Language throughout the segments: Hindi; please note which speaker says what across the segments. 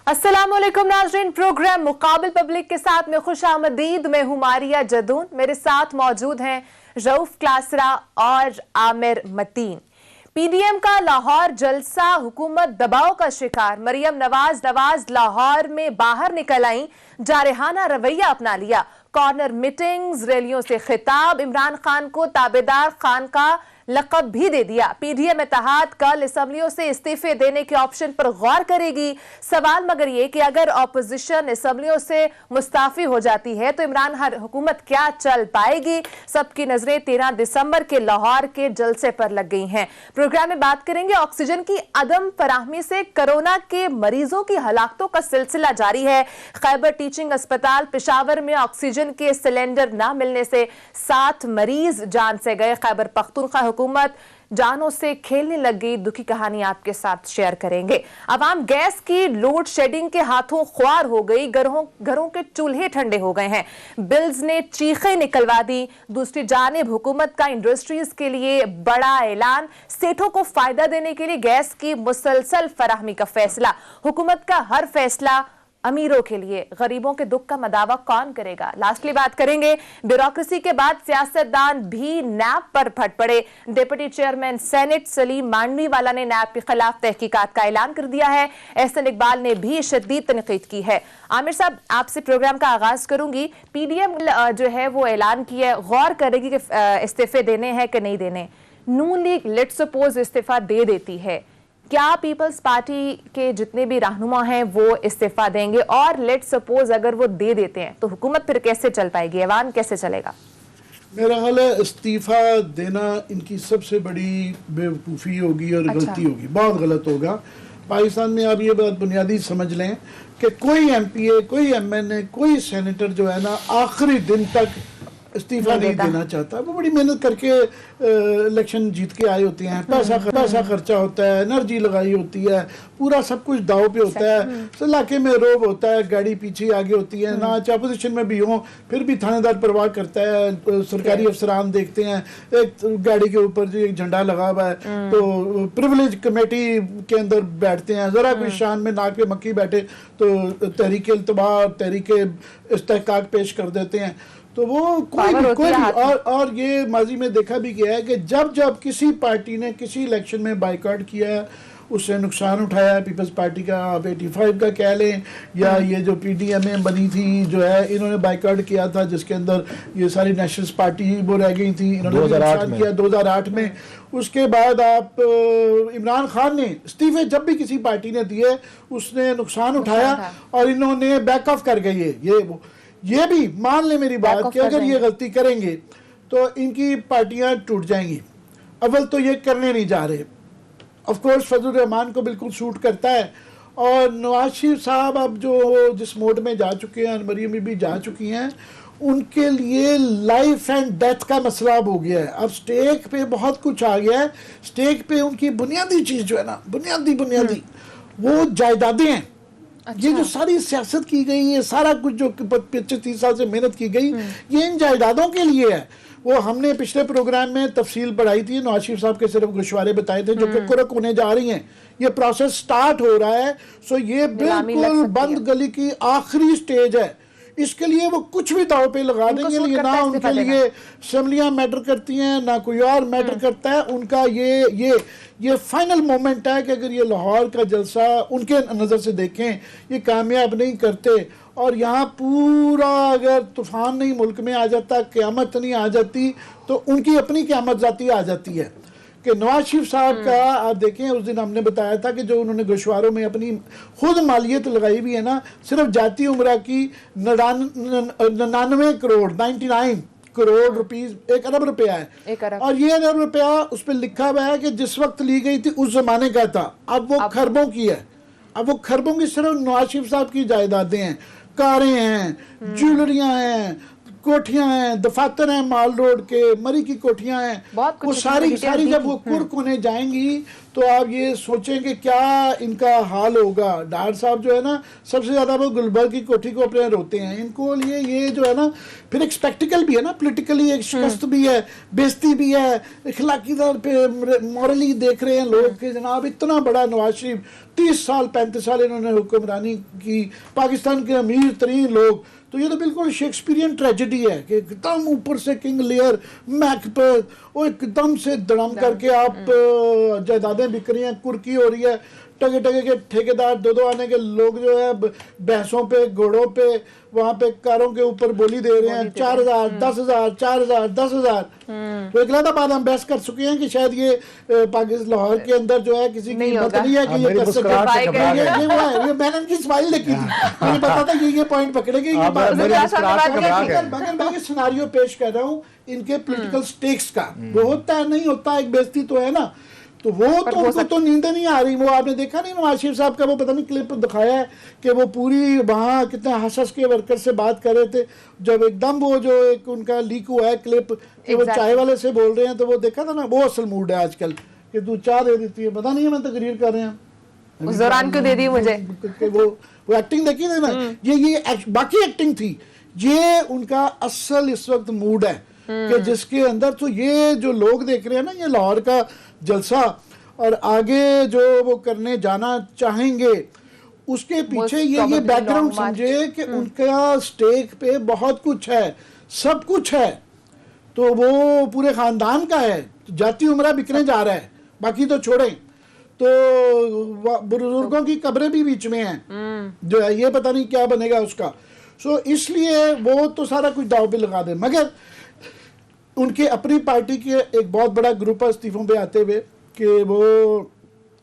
Speaker 1: अस्सलामुअलैकुम नाज़रीन, प्रोग्राम मुकाबिल पब्लिक के साथ में खुश आमदीद। मैं हूं मारिया जदून। मेरे साथ मौजूद हैं रऊफ क्लासरा और आमिर मतीन। पीडीएम का लाहौर जलसा हुकूमत दबाव का शिकार। मरियम नवाज लाहौर में बाहर निकल आई, जारहाना रवैया अपना लिया। कॉर्नर मीटिंग्स, रैलियों से खिताब। इमरान खान को ताबेदार खान का लक़ब भी दे दिया। पीडीएम इत्तेहाद कल असेंबलियों से इस्तीफे देने के ऑप्शन पर गौर करेगी। सवाल मगर ये कि अगर ऑपोजिशन असेंबलियों से मुस्ताफी हो जाती है तो इमरान हुकूमत क्या चल पाएगी? सबकी नजरें 13 दिसंबर के लाहौर के जलसे पर लग गई हैं। प्रोग्राम में बात करेंगे ऑक्सीजन की अदम फराहमी से कोरोना के मरीजों की हलाकतों का सिलसिला जारी है। खैबर टीचिंग अस्पताल पेशावर में ऑक्सीजन के सिलेंडर न मिलने से 7 मरीज जान से गए। खैबर पख्तूनख्वा हुकूमत जानों से खेलने लग गई। दुखी कहानी आपके साथ शेयर करेंगे। अवाम गैस की लोड शेडिंग के हाथों ख्वार हो गई। घरों के चूल्हे ठंडे हो गए हैं। बिल्स ने चीखें निकलवा दी। दूसरी जानिब हुकूमत का इंडस्ट्रीज के लिए बड़ा ऐलान। सेठों को फायदा देने के लिए गैस की मुसलसल फराहमी का फैसला। हुकूमत का हर फैसला अमीरों के लिए, गरीबों के दुख का मदावा कौन करेगा? लास्टली बात करेंगे ब्यूरोक्रेसी के बाद सियासतदान भी नैब पर फट पड़े। Deputy chairman senate Saleem Mandviwalla ने नैब के खिलाफ तहकीकात का ऐलान कर दिया है। एहसन इकबाल ने भी शदीद तनकीद की है। आमिर साहब, आपसे प्रोग्राम का आगाज करूंगी। पीडीएम जो है वो ऐलान किया, गौर करेगी कि इस्तीफे देने हैं कि नहीं देने। नून लीग लेट्स सपोज इस्तीफा दे देती है, क्या पीपल्स पार्टी के जितने भी रहनुमा हैं वो इस्तीफा देंगे? और लेट्स सपोज अगर वो दे देते हैं तो हुकूमत फिर कैसे चल पाएगी, ऐवान कैसे चलेगा?
Speaker 2: मेरा ख्याल है इस्तीफा देना इनकी सबसे बड़ी बेवकूफ़ी होगी और गलती होगी, बहुत गलत होगा। पाकिस्तान में आप ये बात बुनियादी समझ लें कि कोई एमपीए, कोई एमएनए, कोई सेनेटर जो है ना आखिरी दिन तक इस्तीफा नहीं देना चाहता। वो बड़ी मेहनत करके इलेक्शन जीत के आए होते हैं। पैसा खर्चा होता है, एनर्जी लगाई होती है, पूरा सब कुछ दाव पे होता है। इलाके में रोब होता है, गाड़ी पीछे आगे होती है ना। चाहे अपोजिशन में भी हो फिर भी थानेदार परवाह करता है। सरकारी अफसरान देखते हैं एक गाड़ी के ऊपर जो एक झंडा लगा हुआ है तो प्रिविलेज कमेटी के अंदर बैठते हैं। जरा कोई शान में नाक पे मक्खी बैठे तो तहरीक इल्तबा, तहरीक इस्तेहकाक पेश कर देते हैं। तो वो कोई और ये माजी में देखा भी गया है कि जब किसी पार्टी ने किसी इलेक्शन में बाइकआउट किया है, उससे नुकसान उठाया है। पीपल्स पार्टी का आप 85 का कह लें या ये जो पीडीएमए बनी थी जो है, इन्होंने बाइकआउट किया था जिसके अंदर ये सारी नेशनल्स पार्टी वो रह गई थी। इन्होंने नुकसान किया 2008 में। उसके बाद आप इमरान खान ने इस्तीफे जब भी किसी पार्टी ने दिए उसने नुकसान उठाया और इन्होंने बैक ऑफ कर गई है। ये भी मान ले मेरी बात कि अगर ये गलती करेंगे तो इनकी पार्टियां टूट जाएंगी। अव्वल तो ये करने नहीं जा रहे। ऑफ कोर्स फजल रहमान को बिल्कुल सूट करता है और नवाज शरीफ साहब अब जो जिस मोड में जा चुके हैं, मरियम भी जा चुकी हैं, उनके लिए लाइफ एंड डेथ का मसला अब हो गया है। अब स्टेक पे बहुत कुछ आ गया है। स्टेक पे उनकी बुनियादी चीज़ जो है ना, बुनियादी वो जायदादें हैं। अच्छा। ये जो सारी सियासत की गई है, सारा कुछ जो 25-30 साल से मेहनत की गई, ये इन जायदादों के लिए है। वो हमने पिछले प्रोग्राम में तफसील पढ़ाई थी। नवाज शरीफ साहब के सिर्फ गोशवारे बताए थे जो कि कुरक होने जा रही हैं। ये प्रोसेस स्टार्ट हो रहा है। सो ये बिल्कुल बंद गली की आखिरी स्टेज है। इसके लिए वो कुछ भी दाव पे लगा देंगे। ना उनके लिए असेंबलियां मैटर करती हैं, ना कोई और मैटर करता है। उनका ये फाइनल मोमेंट है कि अगर ये लाहौर का जलसा उनके नज़र से देखें ये कामयाब नहीं करते और यहाँ पूरा अगर तूफान नहीं मुल्क में आ जाता, क़यामत नहीं आ जाती, तो उनकी अपनी क़यामत ज़ाती आ जाती है। कि नवाज शरीफ साहब का आप देखें, उस दिन हमने बताया था कि जो उन्होंने गोशवारों में अपनी खुद मालियत लगाई भी है ना, सिर्फ जाती उम्रा की 99 करोड़ 99 करोड़ रुपीस, 1 अरब रुपया है। और ये 1 अरब रुपया उस पर लिखा हुआ है कि जिस वक्त ली गई थी उस जमाने का था। अब वो खरबों की है। अब वो खरबों की सिर्फ नवाज शरीफ साहब की जायदादें हैं, कारें हैं, ज्वेलरियां हैं, कोठियां हैं, दफातर हैं माल रोड के, मरी की कोठियां हैं,
Speaker 1: बहुत कुछ
Speaker 2: वो सारी सारी जब वो कुर्क होने जाएंगी तो आप ये सोचेंगे क्या इनका हाल होगा। डार साहब जो है ना सबसे ज्यादा वो गुलबर्ग की कोठी को अपने रोते हैं। इनको लिए ये जो है ना फिर एक स्पेक्टिकल भी है ना, पॉलिटिकली एक शिकस्त भी है, बेइज्जती भी है, इखलाकी तौर पे मॉरली देख रहे हैं लोग कि जनाब इतना बड़ा नवाज शरीफ 30 साल 35 साल इन्होंने हुक्मरानी की, पाकिस्तान के अमीर तरीन लोग, तो ये तो बिल्कुल शेक्सपियरियन ट्रेजेडी है कि एकदम ऊपर से किंग लियर मैक पर वो एकदम से दड़म करके आप जायदादें बिक रही हैं, कुर्की हो रही है, टगे टगे के ठेकेदार दो आने के लोग जो है भैंसों पे घोड़ों पे वहां पे कारों के ऊपर बोली दे रहे हैं 4000 10,000 4000 10,000। तो एक लादा बाद हम बहस कर चुके हैं कि शायद ये पाकिस्तान लाहौर के अंदर जो है किसी की हिम्मत नहीं है कि ये कर सके। ये मैंने इनकी स्माइल देखी थी, मुझे पता था कि ये पॉइंट पकड़ेगी। मगर मैं ये सिनारियो पेश कर रहा हूँ इनके पॉलिटिकल स्टेक्स का, वो होता है नहीं होता, एक बेइज्जती तो है ना, तो वो तो उनको तो नींद नहीं आ रही। वो आपने देखा नहीं नवाज शरीफ साहब का वो पता नहीं क्लिप दिखाया है कि वो पूरी वहाँ कितने हंस के वर्कर से बात कर रहे थे, जब एकदम वो जो एक उनका लीक हुआ है क्लिप कि वो चाय वाले से बोल रहे हैं, तो वो देखा था ना, वो असल मूड है आजकल कि तू चाय दे देती है, पता नहीं है मैं तकरीर कर रहे हैं
Speaker 1: उस दौरान क्यों दे दी मुझे,
Speaker 2: वो एक्टिंग देखी थी ना, ये बाकी एक्टिंग थी, ये उनका असल इस वक्त मूड है कि जिसके अंदर तो ये जो लोग देख रहे हैं ना, ये लाहौर का जलसा और आगे जो वो करने जाना चाहेंगे उसके पीछे ये बैकग्राउंड समझे कि उनका स्टेक पे बहुत कुछ है, सब कुछ है, तो वो पूरे खानदान का है, जाती उम्रा बिकने जा रहा है, बाकी तो छोड़ें, तो बुजुर्गों की कब्रें भी बीच में हैं जो है, ये पता नहीं क्या बनेगा उसका। सो इसलिए वो तो सारा कुछ दाव पे लगा दे, मगर उनके अपनी पार्टी के एक बहुत बड़ा ग्रुप है इस्तीफों पे आते हुए कि वो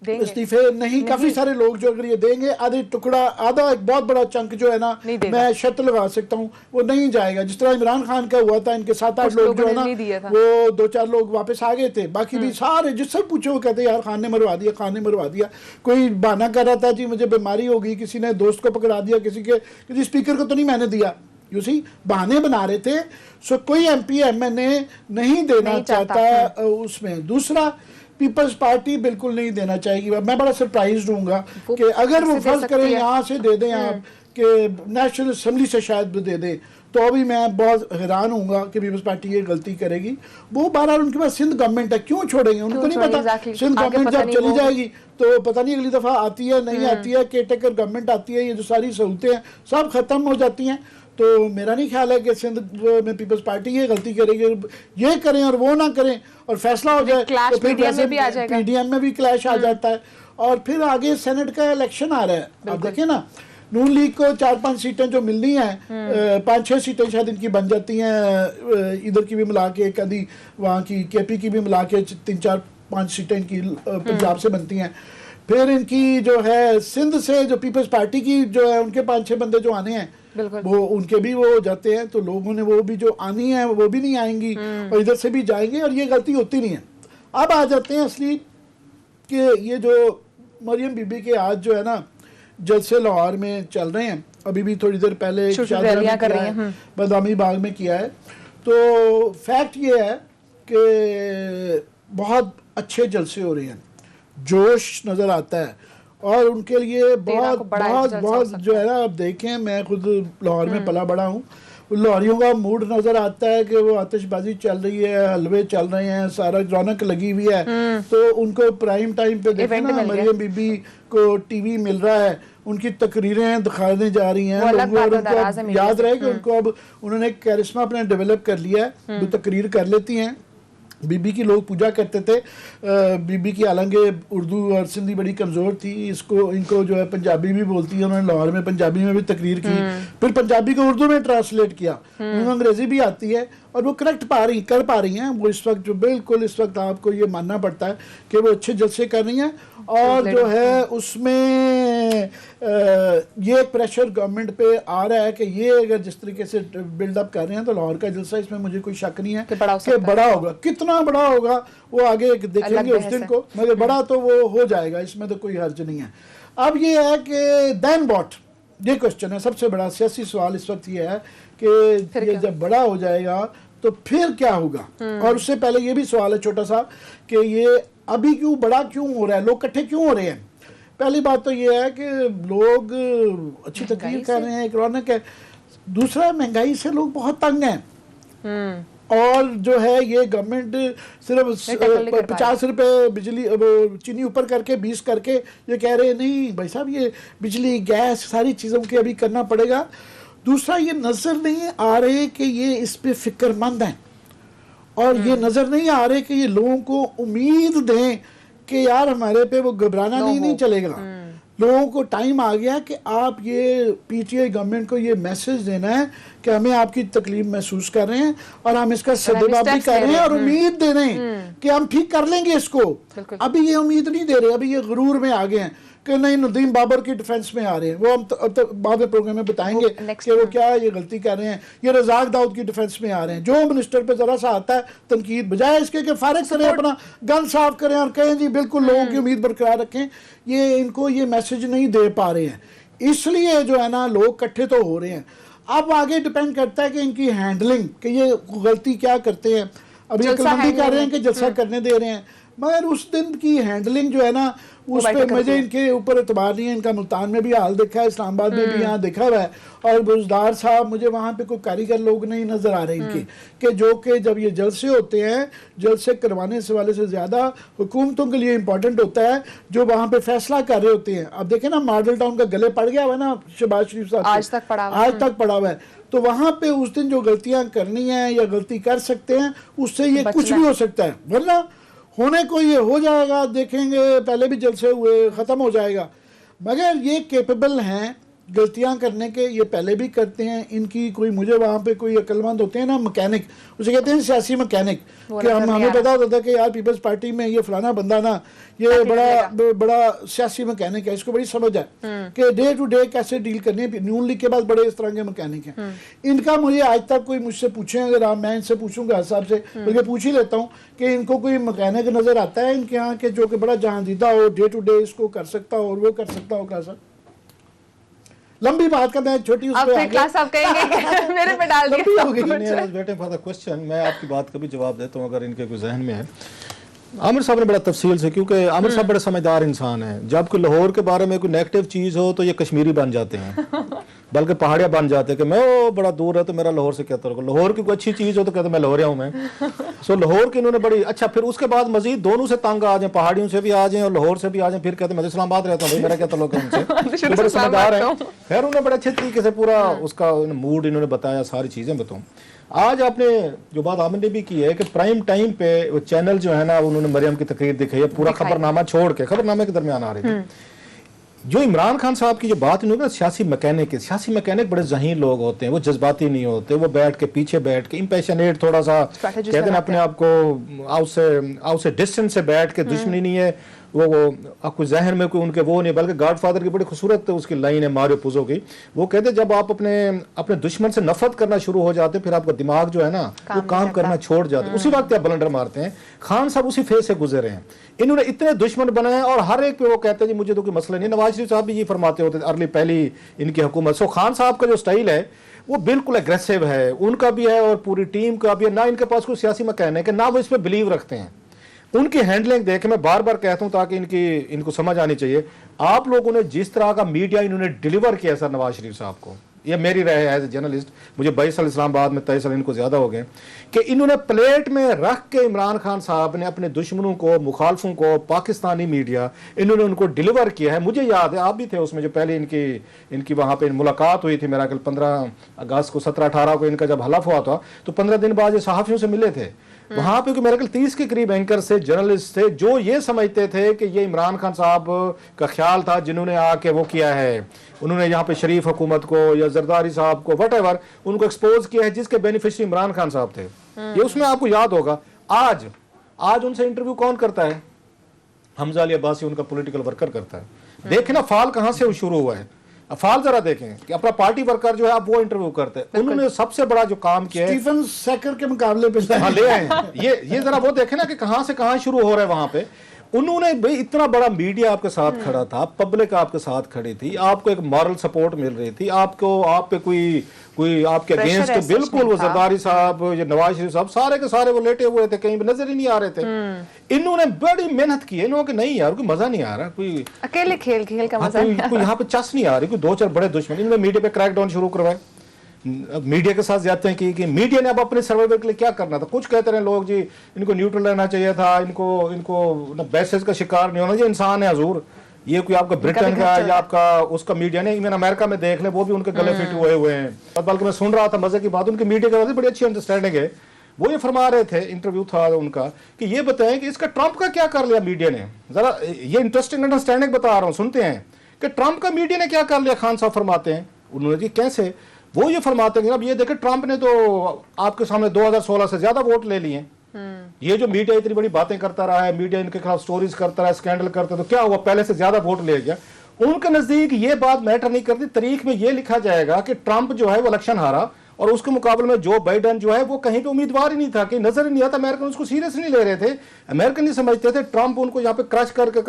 Speaker 2: इस्तीफे नहीं, काफी सारे लोग जो अगर ये देंगे आधे टुकड़ा आधा एक बहुत बड़ा चंक जो है ना, मैं शर्त लगा सकता हूँ वो नहीं जाएगा। जिस तरह इमरान खान का हुआ था, इनके 7-8 लोग जो है ना वो 2-4 लोग वापस आ गए थे, बाकी भी सारे जिससे पूछो वो कहते यार खान ने मरवा दिया, खान ने मरवा दिया। कोई बहाना कर रहा था जी मुझे बीमारी हो गई, किसी ने दोस्त को पकड़ा दिया, किसी स्पीकर को तो नहीं मैंने दिया, यू सी बहाने बना रहे थे। सो कोई MP MNA नहीं देना चाहता उसमें। दूसरा पीपल्स पार्टी बिल्कुल नहीं देना चाहेगी। मैं बड़ा सरप्राइज हूँगा कि अगर वो फर्ज करें यहाँ से दे दें आप कि नेशनल असेंबली से शायद दे दें, तो अभी मैं बहुत हैरान हूँगा कि पीपल्स पार्टी ये गलती करेगी। वो 12 उनके पास सिंध गवर्नमेंट है, क्यों छोड़ेंगे, उनको नहीं पता सिंध गवर्नमेंट जब चली जाएगी तो पता नहीं अगली दफ़ा आती है नहीं आती है, केयरटेकर गवर्नमेंट आती है, ये जो सारी सहूलतें हैं सब खत्म हो जाती हैं। तो मेरा नहीं ख्याल है कि सिंध में पीपल्स पार्टी ये गलती करेगी, ये करें और वो ना करें और फैसला हो जाए तो फिर PDM में भी क्लैश आ जाता है। और फिर आगे सेनेट का इलेक्शन आ रहा है, आप देखिए ना, नून लीग को 4-5 सीटें जो मिलनी हैं, 5-6 सीटें शायद इनकी बन जाती हैं, इधर की भी मिला के, कभी वहाँ की KP की भी मिला के 3-4-5 सीटें इनकी पंजाब से बनती हैं। फिर इनकी जो है सिंध से जो पीपल्स पार्टी की जो है उनके 5-6 बंदे जो आने हैं वो उनके भी वो जाते हैं, तो लोगों ने वो भी जो आनी है वो भी नहीं आएंगी और इधर से भी जाएंगे और ये गलती होती नहीं है। अब आ जाते हैं असली कि ये जो मरियम बीबी के आज जो है ना जलसे लाहौर में चल रहे हैं, अभी भी थोड़ी देर पहले बदामी बाग में किया है, तो फैक्ट ये है कि बहुत अच्छे जलसे हो रहे हैं, जोश नज़र आता है और उनके लिए बहुत जो है ना, आप देखें मैं खुद लाहौर में पला बड़ा हूँ, लाहौरियों का मूड नज़र आता है कि वो आतिशबाजी चल रही है, हलवे चल रहे हैं, सारा रौनक लगी हुई है। तो उनको प्राइम टाइम पे देखें ना, मरियम बीबी को TV मिल रहा है, उनकी तकरीरें दिखाने जा रही हैं, उनको याद रहे कि उनको अब उन्होंने कैरिश्मा अपने डेवलप कर लिया है, वो तकरीर कर लेती हैं। बीबी की लोग पूजा करते थे, बीबी की हालांकि उर्दू और सिंधी बड़ी कमज़ोर थी, इनको जो है पंजाबी भी बोलती है, उन्होंने लाहौर में पंजाबी में भी तकरीर की, फिर पंजाबी को उर्दू में ट्रांसलेट किया, उन्हें अंग्रेज़ी भी आती है और वो करेक्ट कर पा रही हैं। वो इस वक्त जो बिल्कुल इस वक्त आपको ये मानना पड़ता है कि वो अच्छे जलसे कर रही हैं और जो है उसमें ये प्रेशर गवर्नमेंट पे आ रहा है कि ये अगर जिस तरीके से बिल्डअप कर रहे हैं तो लाहौर का जलसा, इसमें मुझे कोई शक नहीं है कि बड़ा होगा। कितना बड़ा होगा वो आगे देखेंगे उस दिन को, मगर बड़ा तो वो हो जाएगा, इसमें तो कोई हर्ज नहीं है। अब ये है कि देन व्हाट, ये क्वेश्चन है, सबसे बड़ा सियासी सवाल इस वक्त ये है कि ये जब बड़ा हो जाएगा तो फिर क्या होगा। और उससे पहले ये भी सवाल है छोटा सा कि ये अभी क्यों बड़ा क्यों हो रहा है, लोग इकट्ठे क्यों हो रहे हैं। पहली बात तो ये है कि लोग अच्छी तकरीर कर रहे हैं, एक रौनक है। दूसरा, महंगाई से लोग बहुत तंग हैं और जो है ये गवर्नमेंट सिर्फ 50 रुपए बिजली चीनी ऊपर करके 20 करके ये कह रहे हैं नहीं भाई साहब ये बिजली गैस सारी चीज़ों के अभी करना पड़ेगा। दूसरा, ये नज़र नहीं आ रहे कि ये इस पे फिक्रमंद हैं और ये नज़र नहीं आ रहे कि ये लोगों को उम्मीद दें कि यार हमारे पे वो घबराना नहीं चलेगा। लोगों को टाइम आ गया कि आप ये पीटीआई गवर्नमेंट को ये मैसेज देना है कि हमें आपकी तकलीफ महसूस कर रहे हैं और हम इसका सदुपयोग भी कर रहे हैं और उम्मीद दे रहे हैं कि हम ठीक कर लेंगे इसको। अभी ये उम्मीद नहीं दे रहे, अभी ये गुरूर में आ गए हैं कि नहीं नदीम बाबर की डिफेंस में आ रहे हैं। वो हम अब तक बाद में प्रोग्राम में बताएंगे कि वो क्या ये गलती कर रहे हैं। ये रजाक दाऊद की डिफेंस में आ रहे हैं। जो मिनिस्टर पे जरा सा आता है तनकीद, बजाय इसके कि फारिग करें, अपना गन साफ करें और कहें जी बिल्कुल लोगों की उम्मीद बरकरार रखें, ये इनको ये मैसेज नहीं दे पा रहे हैं। इसलिए जो है ना लोग इकट्ठे तो हो रहे हैं। अब आगे डिपेंड करता है कि इनकी हैंडलिंग, कि ये गलती क्या करते हैं। अब ये कलबंदी कर रहे हैं कि जलसा करने दे रहे हैं, मगर उस दिन की हैंडलिंग जो है ना उस पर मुझे इनके ऊपर एतबार नहीं है। इनका मुल्तान में भी हाल देखा है, इस्लामाबाद में भी यहाँ देखा हुआ है। और बुजदार साहब, मुझे वहाँ पे कोई कारीगर लोग नहीं नजर आ रहे इनके कि जो कि जब ये जलसे होते हैं, जलसे करवाने से वाले से ज़्यादा हुकूमतों के लिए इम्पोर्टेंट होता है जो वहाँ पे फैसला कर रहे होते हैं। अब देखें ना मॉडल टाउन का गले पड़ गया हुआ है ना शहबाज शरीफ साहब, आज तक पड़ा हुआ है। तो वहाँ पे उस दिन जो गलतियाँ करनी है या गलती कर सकते हैं उससे ये कुछ भी हो सकता है, वरना होने को ये हो जाएगा। देखेंगे पहले भी जलसे हुए, ख़त्म हो जाएगा। मगर ये कैपेबल हैं गलतियां करने के, ये पहले भी करते हैं। इनकी कोई, मुझे वहाँ पे कोई अक्लमंद होते हैं ना मैकेनिक, उसे कहते हैं सियासी मैकेनिक, कि हमें पता होता था कि यार पीपल्स पार्टी में ये फलाना बंदा ना ये बड़ा सियासी मैकेनिक है, इसको बड़ी समझ है कि डे टू डे कैसे डील करनी है। नून लीग के बाद बड़े इस तरह के मैकेनिक हैं। इनका मुझे आज तक कोई मुझसे पूछे, अगर आप, मैं इनसे पूछूंगा साहब से, बल्कि पूछ ही लेता हूँ कि इनको कोई मैकेनिक नजर आता है इनके यहाँ के जो कि बड़ा जहांदीदा हो, डे टू डे इसको कर सकता हो और वो कर सकता हो। क्या सर लंबी बात का, मैं छोटी उस पे
Speaker 1: क्लास आप कहेंगे मेरे पे डाल दिया।
Speaker 3: Waiting for the question. मैं आपकी बात का भी जवाब देता हूँ अगर इनके कोई जहन में है। आमिर साहब ने बड़ा तफसील से, क्योंकि आमिर साहब बड़े समझदार इंसान हैं, जब कोई लाहौर के बारे में कोई नेगेटिव चीज हो तो ये कश्मीरी बन जाते हैं, बल्कि पहाड़िया बन जाते हैं कि मैं वो बड़ा दूर है तो मेरा लाहौर से क्या तल्लुक। लाहौर की कोई अच्छी चीज हो तो कहते मैं लाहौरिया हूँ मैं। सो लाहौर की इन्होंने बड़ी अच्छा, फिर उसके बाद मजीद दोनों से तंग आ जाए, पहाड़ियों से भी आ जाए और लाहौर से भी आ जाए, फिर कहते मैं इस्लामाबाद रहता हूँ, मेरा क्या तल्लुक है उनसे। बड़े समझदार हैं। खैर उन्होंने बड़े अच्छे तरीके से पूरा उसका मूड इन्होंने बताया, सारी चीजें बताऊँ। आज आपने जो बात आमिर ने भी की है कि प्राइम टाइम पे वो चैनल जो है ना उन्होंने मरियम की तकरीर दिखाई है, पूरा खबरनामा छोड़ के, खबरनामे के दरमियान आ रही थी। जो इमरान खान साहब की जो बात इन्होंने, सियासी मैकेनिक बड़े ज़हीन लोग होते हैं, वो जज्बाती नहीं होते, वो बैठ के पीछे बैठ के इम्पैशनेट थोड़ा सा कहते हैं अपने आप को आउट से डिस्टेंस से बैठ के, दुश्मनी नहीं है वो आपको जहन में कोई उनके वो नहीं, बल्कि गॉडफादर की बड़ी खूबसूरत उसकी लाइन है मारियो पुज़ो की, वो कहते जब आप अपने दुश्मन से नफरत करना शुरू हो जाते फिर आपका दिमाग जो है ना वो काम करना छोड़ जाता है, उसी वक्त आप ब्लंडर मारते हैं। खान साहब उसी फेज से गुजरे हैं, इन्होंने इतने दुश्मन बनाए और हर एक पे वो कहते हैं जी मुझे तो कोई मसला नहीं। नवाज शरीफ साहब भी ये फरमाते होते अर्ली पहली इनकी हुकूमत। सो खान साहब का जो स्टाइल है वो बिल्कुल एग्रेसिव है, उनका भी है और पूरी टीम का भी है। ना इनके पास कोई सियासी मैकेनिक है, ना वो इस पर बिलीव रखते हैं। उनकी हैंडलिंग देखे, मैं बार बार कहता हूं ताकि इनको समझ आनी चाहिए। आप लोगों ने जिस तरह का मीडिया इन्होंने डिलीवर किया सर नवाज शरीफ साहब को, ये मेरी राय है एज ए जर्नलिस्ट, मुझे 22 साल इस्लामाबाद में, 23 साल इनको ज्यादा हो गए, कि इन्होंने प्लेट में रख के इमरान खान साहब ने अपने दुश्मनों को, मुखालफों को, पाकिस्तानी मीडिया, इन्होंने उनको डिलीवर किया है। मुझे याद है, आप भी थे उसमें, जो पहले इनकी वहां पे मुलाकात हुई थी, मेरा कल 15 अगस्त को, 17-18 को इनका जब हलफ हुआ था, तो 15 दिन बाद ये सहाफियों से मिले थे वहां पे, मेरे ख्याल 30 के करीब एंकर से, जर्नलिस्ट थे, जो ये समझते थे कि ये इमरान खान साहब का ख्याल था जिन्होंने आके वो किया है, उन्होंने यहाँ पे शरीफ हुकूमत को या जरदारी साहब को वटेवर उनको एक्सपोज किया है, जिसके बेनिफिशियरी इमरान खान साहब थे। ये उसमें आपको याद होगा, आज उनसे इंटरव्यू कौन करता है? हमजा अली अब्बासी उनका पॉलिटिकल वर्कर करता है। देखे ना फाल कहां से शुरू हुआ है, अफाल जरा देखें कि अपना पार्टी वर्कर जो है आप वो इंटरव्यू करते हैं। उन्होंने सबसे बड़ा जो काम किया है
Speaker 2: स्टीफन सेकर के मुकाबले पे
Speaker 3: हाँ ले आए ये जरा वो देखें ना कि कहां से कहां शुरू हो रहा है वहां पे। उन्होंने भाई इतना बड़ा मीडिया आपके साथ खड़ा था, पब्लिक आपके साथ खड़ी थी, आपको एक मॉरल सपोर्ट मिल रही थी, आपको आप पे कोई आपके
Speaker 1: Pressure
Speaker 3: अगेंस्ट
Speaker 1: as such
Speaker 3: बिल्कुल
Speaker 1: नहीं
Speaker 3: वो
Speaker 1: था।
Speaker 3: जरदारी साहब या नवाज शरीफ साहब सारे के सारे वो लेटे हुए थे, कहीं भी नजर ही नहीं आ रहे थे। इन्होंने बड़ी मेहनत की है, इन्होंने कि नहीं यार कोई मजा नहीं आ रहा, कोई
Speaker 1: अकेले खेल का
Speaker 3: हाँ,
Speaker 1: मजा
Speaker 3: कोई यहाँ पे चस नहीं आ रही, कोई दो चार बड़े दुश्मन, इन्होंने मीडिया पे क्रैकडाउन शुरू करवाए, मीडिया के साथ जाते हैं कि मीडिया ने अब अपने सर्वाइवल के लिए क्या करना था। कुछ कहते रहे लोग जी इनको न्यूट्रल रहना चाहिए था, इनको बैसेज का शिकार नहीं होना, ये इंसान है हजूर, ये कोई आपका ब्रिटेन का या आपका उसका मीडिया नहीं, इवन अमेरिका में देख ले वो भी उनके गले फिट हुए हैं। बल्कि मैं सुन रहा था मजे की बात, उनके मीडिया के बारे में बड़ी अच्छी अंडरस्टैंडिंग है, वो ये फरमा रहे थे, इंटरव्यू था उनका, कि ये बताएं कि इसका ट्रंप का क्या कर लिया मीडिया ने। जरा ये इंटरेस्टिंग अंडरस्टैंडिंग बता रहा हूँ, सुनते हैं कि ट्रंप का मीडिया ने क्या कर लिया। खान साहब फरमाते हैं, उन्होंने जी कैसे, वो ये फरमाते हैं अब ये देखे ट्रंप ने तो आपके सामने 2016 से ज्यादा वोट ले लिए। ये जो मीडिया इतनी बड़ी बातें करता रहा है, मीडिया इनके खिलाफ स्टोरीज करता रहा है, स्कैंडल करता, तो क्या हुआ, पहले से ज्यादा वोट ले गया। उनके नजदीक ये बात मैटर नहीं करती, तारीख में ये लिखा जाएगा कि ट्रंप जो है वो इलेक्शन हारा और उसके मुकाबले में जो बाइडेन जो है वो कहीं पे उम्मीदवार ही नहीं था, कि नजर ही नहीं आता। अमेरिकन उसको सीरियस नहीं ले रहे थे, अमेरिकन नहीं समझते थे ट्रंप उनको यहाँ पे क्रश करके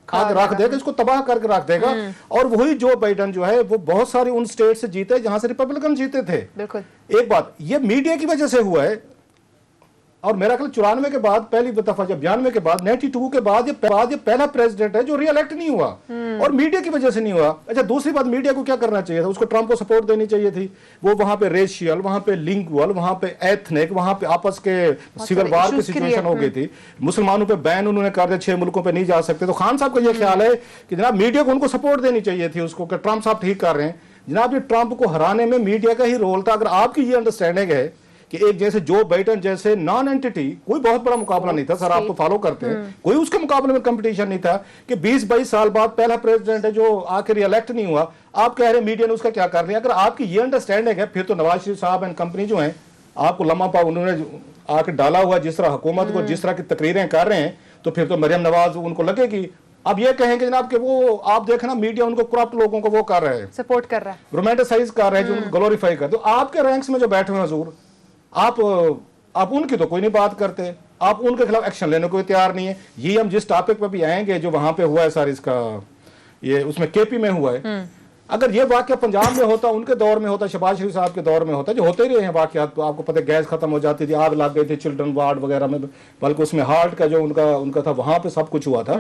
Speaker 3: खा के रख देगा, इसको तबाह करके रख देगा। और वही जो बाइडेन जो है वो बहुत सारी उन स्टेट से जीते जहां से रिपब्लिकन जीते थे।
Speaker 1: बिल्कुल।
Speaker 3: एक बात ये मीडिया की वजह से हुआ है, और मेरा ख्याल 94 के बाद पहली दफा, जब 92 के बाद 92 के बाद ये पहला प्रेसिडेंट है जो रीइलेक्ट नहीं हुआ, और मीडिया की वजह से नहीं हुआ। अच्छा, दूसरी बात, मीडिया को क्या करना चाहिए था, उसको ट्रंप को सपोर्ट देनी चाहिए थी। वो वहां पे रेशियल, वहां पे लिंगुअल, वहां पे एथनिक, वहां पे आपस के सिविल वार की सिचुएशन हो गई थी, मुसलमानों पे बैन उन्होंने कर दिया, 6 मुल्कों पे नहीं जा सकते। तो खान साहब का ये ख्याल है कि जनाब मीडिया को उनको सपोर्ट देनी चाहिए थी उसको, कि ट्रंप साहब ठीक कर रहे हैं। जनाब ये ट्रंप को हराने में मीडिया का ही रोल था। अगर आपकी ये अंडरस्टैंडिंग है कि एक जैसे जो बाइडेन जैसे नॉन एंटिटी, कोई बहुत बड़ा मुकाबला नहीं था सर, आप तो फॉलो करते हैं, कोई उसके मुकाबले में कंपटीशन नहीं था, कि 20-22 साल बाद पहला प्रेसिडेंट है जो आखिर इलेक्ट नहीं हुआ। आप कह रहे हैं मीडिया ने उसका क्या कर लिया। अगर आपकी ये अंडरस्टैंडिंग है, फिर तो नवाज शरीफ साहब एंड कंपनी जो है आपको लम्हा पाव उन्होंने आके डाला हुआ, जिस तरह हुकूमत को जिस तरह की तकरीरें कर रहे हैं, तो फिर तो मरियम नवाज उनको लगेगी। अब ये कहेंगे जनाब कि वो आप देखना मीडिया उनको करप्ट लोगों को वो कर रहे हैं,
Speaker 1: सपोर्ट कर रहा है,
Speaker 3: रोमांटिसाइज कर रहे हैं, जो उनको ग्लोरीफाई कर। तो आपके रैंक्स में जो बैठे हुए हजूर, आप उनकी तो कोई नहीं बात करते, आप उनके खिलाफ एक्शन लेने को तैयार नहीं है। ये हम जिस टॉपिक पे भी आएंगे जो वहां पे हुआ है सर, इसका ये उसमें केपी में हुआ है, अगर ये वाकया पंजाब में होता, उनके दौर में होता, शहबाज शरीफ साहब के दौर में होता, जो होते ही रहे हैं वाकयात, तो आपको पता है गैस खत्म हो जाती थी, आग लग गई थी चिल्ड्रन वार्ड वगैरह में, बल्कि उसमें हार्ट का जो उनका था वहां पे सब कुछ हुआ था।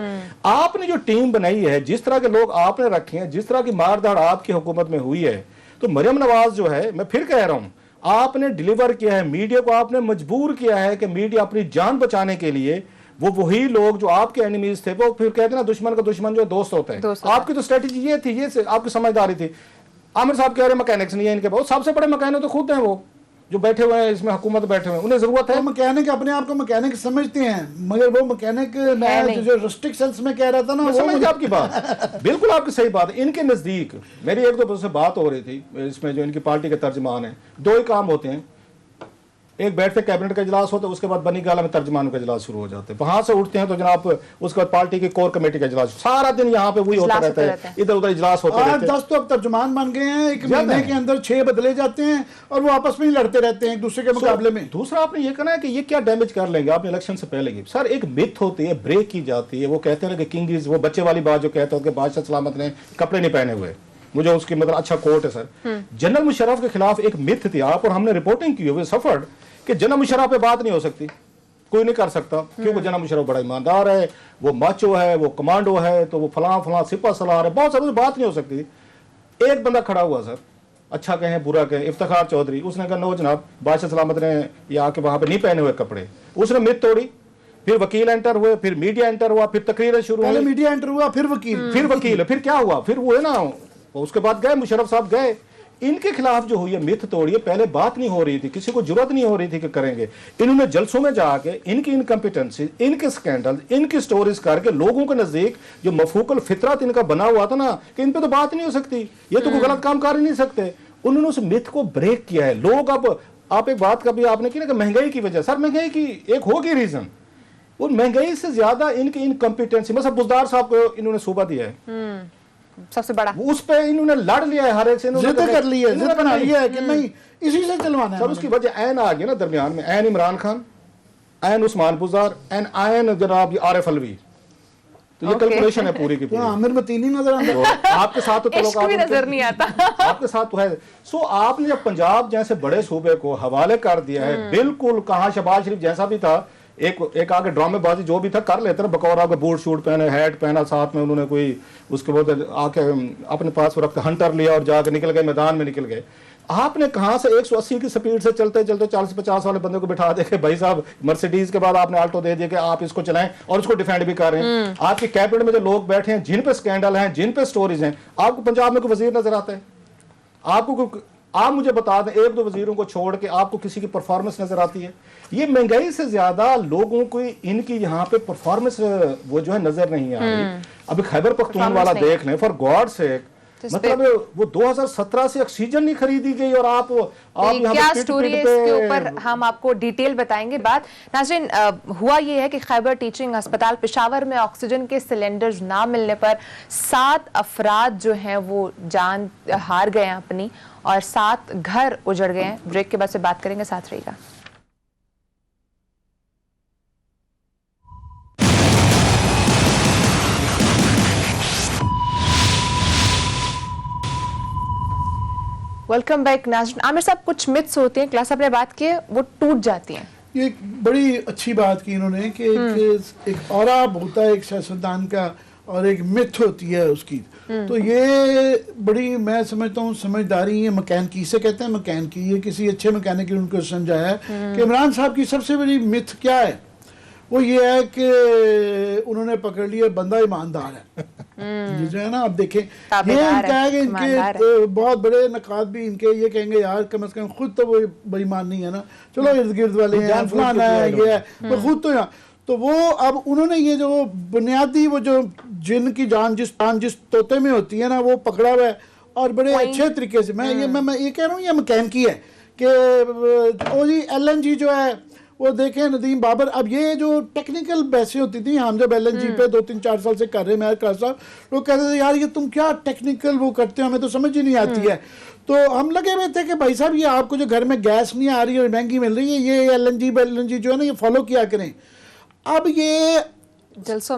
Speaker 3: आपने जो टीम बनाई है, जिस तरह के लोग आपने रखे हैं, जिस तरह की मारधाड़ आपकी हुकूमत में हुई है, तो मरियम नवाज जो है, मैं फिर कह रहा हूं, आपने डिलीवर किया है, मीडिया को आपने मजबूर किया है कि मीडिया अपनी जान बचाने के लिए, वो वही लोग जो आपके एनिमीज थे, वो फिर कहते ना दुश्मन का दुश्मन जो दोस्त होता है। आपकी तो स्ट्रेटेजी ये थी, ये आपकी समझदारी थी। आमिर साहब कह रहे हैं मैकेनिक्स नहीं है इनके पास, सबसे बड़े मैकेनिक तो खुद हैं वो जो बैठे हुए हैं इसमें, हुकूमत बैठे हुए हैं, उन्हें जरूरत है।
Speaker 2: मैकेनिक अपने आप को मैकेनिक समझते हैं, मगर वो मैकेनिक मैं जो रिस्ट्रिक्ट सेंस में कह रहा था ना, वो
Speaker 3: समझ आपकी बात बिल्कुल आपकी सही बात है। इनके नजदीक मेरी एक दो से बात हो रही थी, इसमें जो इनकी पार्टी के तर्जमान है, दो ही काम होते हैं, एक बैठते कैबिनेट का इजलास होता है, उसके बाद बनी गाला में तर्जमानों का इजलास शुरू हो जाते हैं, वहां से उठते हैं तो जनाब उसके बाद पार्टी की कोर कमेटी का इजलास, सारा दिन यहाँ पे वही होता रहता है, इधर उधर इजलास होते रहते हैं।
Speaker 2: 10 तो अब तर्जुमान बन गए हैं, एक महीने के अंदर 6 बदले जाते हैं और वो आपस में ही लड़ते रहते हैं एक दूसरे के मुकाबले में।
Speaker 3: दूसरा आपने ये कहना है कि ये क्या डैमेज कर लेंगे आपने इलेक्शन से पहले की। सर एक मिथ होती है, ब्रेक की जाती है, वो कहते हैं कि किंग इज, वो बच्चे वाली बात जो कहते हैं कि बादशाह सलामत ने कपड़े नहीं पहने हुए, मुझे उसकी मतलब अच्छा कोट है सर। जनरल मुशर्रफ के खिलाफ एक मिथ थी आप और हमने रिपोर्टिंग की हुई सफर्ड कि जनरल मुशर्रफ पे बात नहीं हो सकती, कोई नहीं कर सकता, क्योंकि जनरल मुशर्रफ बड़ा ईमानदार है, वो माचो है, वो कमांडो है, तो वो फलां सिपा सलार है, बहुत सारी बात नहीं हो सकती। एक बंदा खड़ा हुआ सर, अच्छा कहें बुरा कहें, इफ्तिखार चौधरी, उसने कहा नो जनाब बादशाह सलामत ने ये आके वहां पे नहीं पहने हुए कपड़े, उसने मिथ तोड़ी। फिर वकील एंटर हुए, फिर मीडिया एंटर हुआ, फिर तकरीरें शुरू हुई,
Speaker 2: मीडिया एंटर हुआ, फिर वकील,
Speaker 3: फिर क्या हुआ, फिर वो है ना, उसके बाद गए मुशर्रफ साहब गए, इनके खिलाफ जो हुई है मिथ तोड़ी है, पहले बात नहीं हो रही थी, किसी को जरूरत नहीं हो रही थी कि करेंगे। इन्होंने जलसों में जाके इनकी इनकम्पिटेंसी, इनके स्कैंडल, इनकी स्टोरीज करके लोगों के नजदीक जो मफूकल फितरत इनका बना हुआ था ना कि इन पे तो बात नहीं हो सकती, ये तो कोई गलत काम कर ही नहीं सकते, उन्होंने उस मिथ को ब्रेक किया है। लोग अब आप एक बात कभी आपने की ना कि महंगाई की वजह, सर महंगाई की एक होगी रीजन, और महंगाई से ज्यादा इनकी इनकम्पिटेंसी, मतलब बुजदार साहब को इन्होंने सूबा दिया है
Speaker 1: सबसे बड़ा,
Speaker 3: उस पे इन्होंने लड़ लिया है, हर एक से
Speaker 2: जिद कर ली है, जिद बना लिया है कि नहीं इसी से चलवाना है।
Speaker 3: सर उसकी वजह ऐन आ गई ना दरमियान में, ऐन इमरान खान, ऐन उस्मान बुज़दार, ऐन जनाब आरिफ अलवी, तो ये कैलकुलेशन है पूरी की पूरी।
Speaker 2: आमिर मतीन ही नजर आता है।
Speaker 3: तो आपके साथ तो
Speaker 1: इश्क भी नजर नहीं आता।
Speaker 3: आपके साथ तो है। सो आपने जब पंजाब जैसे बड़े सूबे को हवाले कर दिया है, बिल्कुल कहाँ शहबाज शरीफ जैसा भी था, एक आगे ड्रामेबाजी जो भी था कर लेते ना, बकौर आपके बूट शूट पहने, हैट पहना, साथ में उन्होंने कोई उसके बाद आके अपने पास रख हंटर लिया और जाके निकल गए, मैदान में निकल गए। आपने कहां से 180 की स्पीड से चलते चलते 40-50 वाले बंदे को बिठा दे के भाई साहब मर्सिडीज के बाद आपने आल्टो दे दिया कि आप इसको चलाएं और इसको डिफेंड भी कर रहे हैं। आपकी कैबिनेट में जो लोग बैठे हैं, जिन पे स्कैंडल हैं, जिन पे स्टोरीज हैं, आपको पंजाब में कोई वजीर नजर आता है? आपको आप मुझे बता दें, एक दो वजीरों को छोड़ के आपको किसी की परफॉर्मेंस नजर आती है? ये महंगाई से ज्यादा लोगों को इनकी यहाँ पे परफॉर्मेंस वो जो है नजर नहीं आ रही। अभी खैबर पख्तूनख्वा देख लें, फॉर गॉड सेक, मतलब वो 2017 से ऑक्सीजन नहीं खरीदी गई और आप
Speaker 1: क्या स्टोरी है इसके ऊपर हम आपको डिटेल बताएंगे। बात नाज़रीन, हुआ ये है कि खैबर टीचिंग अस्पताल पेशावर में ऑक्सीजन के सिलेंडर्स ना मिलने पर 7 अफराद जो हैं वो जान हार गए हैं अपनी, और 7 घर उजड़ गए हैं। ब्रेक के बाद से बात करेंगे, साथ रहिएगा। वेलकम बैक नाज़रीन। आमिर साहब, कुछ मिथ्स होते हैं, क्लास आपने बात की है, वो टूट जाती हैं।
Speaker 2: ये एक बड़ी अच्छी बात की इन्होंने कि एक औरा होता है एक सियासतदान का और एक मिथ होती है उसकी। तो ये बड़ी मैं समझता हूँ समझदारी, ये मैकेनिकी से कहते हैं, मैकेनिकी, ये किसी अच्छे मैकेनिक ने उनको समझाया है कि इमरान साहब की सबसे बड़ी मिथ क्या है। वो ये है कि उन्होंने पकड़ लिया बंदा ईमानदार है। ये जो है ना, आप देखें, ये इनका है कि इनके बहुत बड़े नकाद भी इनके ये कहेंगे यार कम से कम खुद तो वो बेईमान नहीं है ना, चलो इर्द गिर्द वाले हैं, फलाना है, ये है, वो खुद तो यहाँ। तो वो अब उन्होंने ये जो बुनियादी वो जो जिन की जान जिस तोते में होती है ना, वो पकड़ा हुआ है और बड़े अच्छे तरीके से। मैं ये कह रहा हूँ, ये मैकेनिकी है कि ओ जी LNG जो है वो देखें नदीम बाबर। अब ये जो टेक्निकल बहसें होती थी, हम जब LNG पे 2-3-4 साल से कर रहे हैं, मैं क्लास साहब, लोग कहते थे यार ये तुम क्या टेक्निकल वो करते हो, हमें तो समझ ही नहीं आती है। तो हम लगे हुए थे कि भाई साहब ये आपको जो घर में गैस नहीं आ रही है और महंगी मिल रही है, ये LNG जो है ना, ये फॉलो किया करें। अब ये जलसों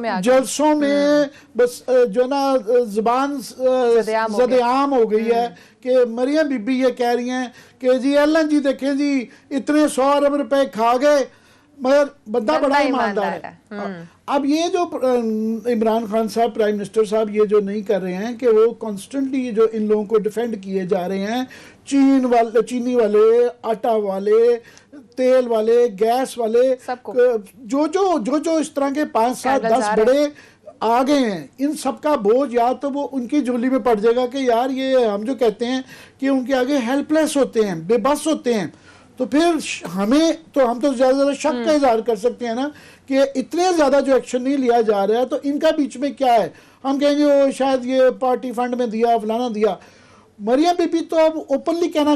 Speaker 2: में बस जो ना जुबान ज़देआम हो गई है कि मरियम बीबी ये कह रही हैं कि जी LNG देखें जी इतने 100 अरब रुपए खा गए मगर बंदा बड़ा ईमानदार है। अब ये जो इमरान खान साहब प्राइम मिनिस्टर साहब ये जो नहीं कर रहे हैं कि वो कॉन्स्टेंटली जो इन लोगों को डिफेंड किए जा रहे हैं, चीनी वाले, आटा वाले, तेल वाले, गैस वाले, जो इस तरह के 5-7-10 बड़े आ गए हैं, इन सब का बोझ या तो वो उनकी झोली में पड़ जाएगा कि यार ये हम जो कहते हैं कि उनके आगे हेल्पलेस होते हैं, बेबस होते हैं। तो फिर हम तो ज़्यादा शक का इजहार कर सकते हैं ना कि इतने ज़्यादा जो एक्शन नहीं लिया जा रहा है, तो इनका बीच में क्या है। हम कहेंगे वो शायद ये पार्टी फंड में दिया, फलाना दिया। मरियम बीबी तो अब ओपनली कहना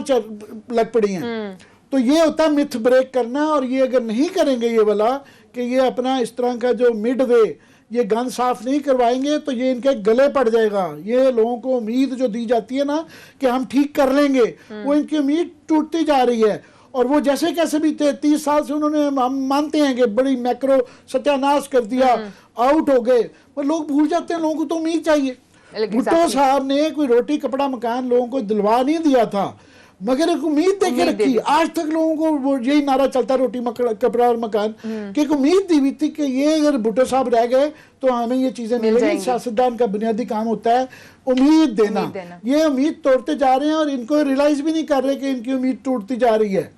Speaker 2: लग पड़ी हैं। तो ये होता है मिथ ब्रेक करना, और ये अगर नहीं करेंगे ये वाला कि ये अपना इस तरह का जो मिड वे ये गन साफ नहीं करवाएंगे, तो ये इनके गले पड़ जाएगा। ये लोगों को उम्मीद जो दी जाती है ना कि हम ठीक कर लेंगे, वो इनकी उम्मीद टूटती जा रही है। और वो जैसे कैसे भी थे, 30 साल से उन्होंने, हम मानते हैं कि बड़ी मैक्रो सत्यानाश कर दिया, आउट हो गए, पर लोग भूल जाते हैं। लोगों को तो उम्मीद चाहिए। भुट्टो साहब ने कोई रोटी कपड़ा मकान लोगों को दिलवा नहीं दिया था, मगर एक उम्मीद दे के रखी। आज तक लोगों को वो यही नारा चलता, रोटी कपड़ा और मकान, कि एक उम्मीद दी हुई थी कि ये अगर भुट्टो साहब रह गए तो हमें ये चीजें मिलेंगी। सियासतदान का बुनियादी काम होता है उम्मीद देना। ये उम्मीद तोड़ते जा रहे हैं और इनको रियलाइज भी नहीं कर रहे कि इनकी उम्मीद टूटती जा रही है।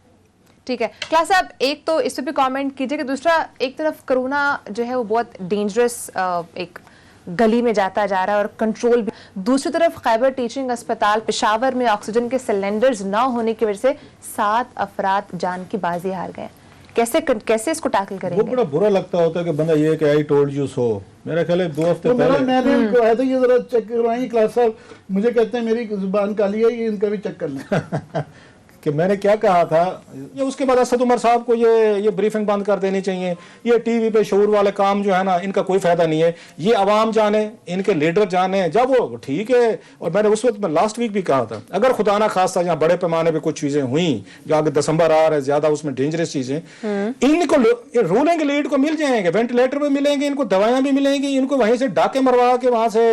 Speaker 1: ठीक है क्लास साहब, एक तो इस पर भी कमेंट कीजिए कि दूसरा, एक तरफ कोरोना जो है वो बहुत डेंजरस एक गली में जाता जा रहा है और कंट्रोल भी, दूसरी तरफ खैबर टीचिंग अस्पताल पेशावर में ऑक्सीजन के सिलेंडर्स ना होने की वजह से 7 अफराद जान की बाजी हार गए। कैसे इसको टैकल करेंगे?
Speaker 3: वो बड़ा बुरा लगता होता है कि बंदा ये कि आई टोल्ड यू सो। मेरा ख्याल है 2 हफ्ते पहले
Speaker 2: मैंने उनको आया था, ये जरा चेक करवाएंगे क्लास साहब, मुझे कहते हैं मेरी जुबान काली है, ये इनका भी चेक कर लें।
Speaker 3: कि मैंने क्या कहा था, ये उसके बाद असद उमर साहब को ये ब्रीफिंग बंद कर देनी चाहिए। ये टीवी पे शऊर वाले काम जो है ना, इनका कोई फायदा नहीं है। ये अवाम जाने, इनके लीडर जाने, जब वो ठीक है। और मैंने उस वक्त लास्ट वीक भी कहा था, अगर खुदा ना खास्ता यहाँ बड़े पैमाने पे कुछ चीजें हुई जो आगे दिसंबर आ रहा है, ज्यादा उसमें डेंजरस चीजें, इनको रूलिंग लीड को मिल जाएंगे, वेंटिलेटर भी मिलेंगे, इनको दवाइयां भी मिलेंगी, इनको वहीं से डाके मरवा के वहां से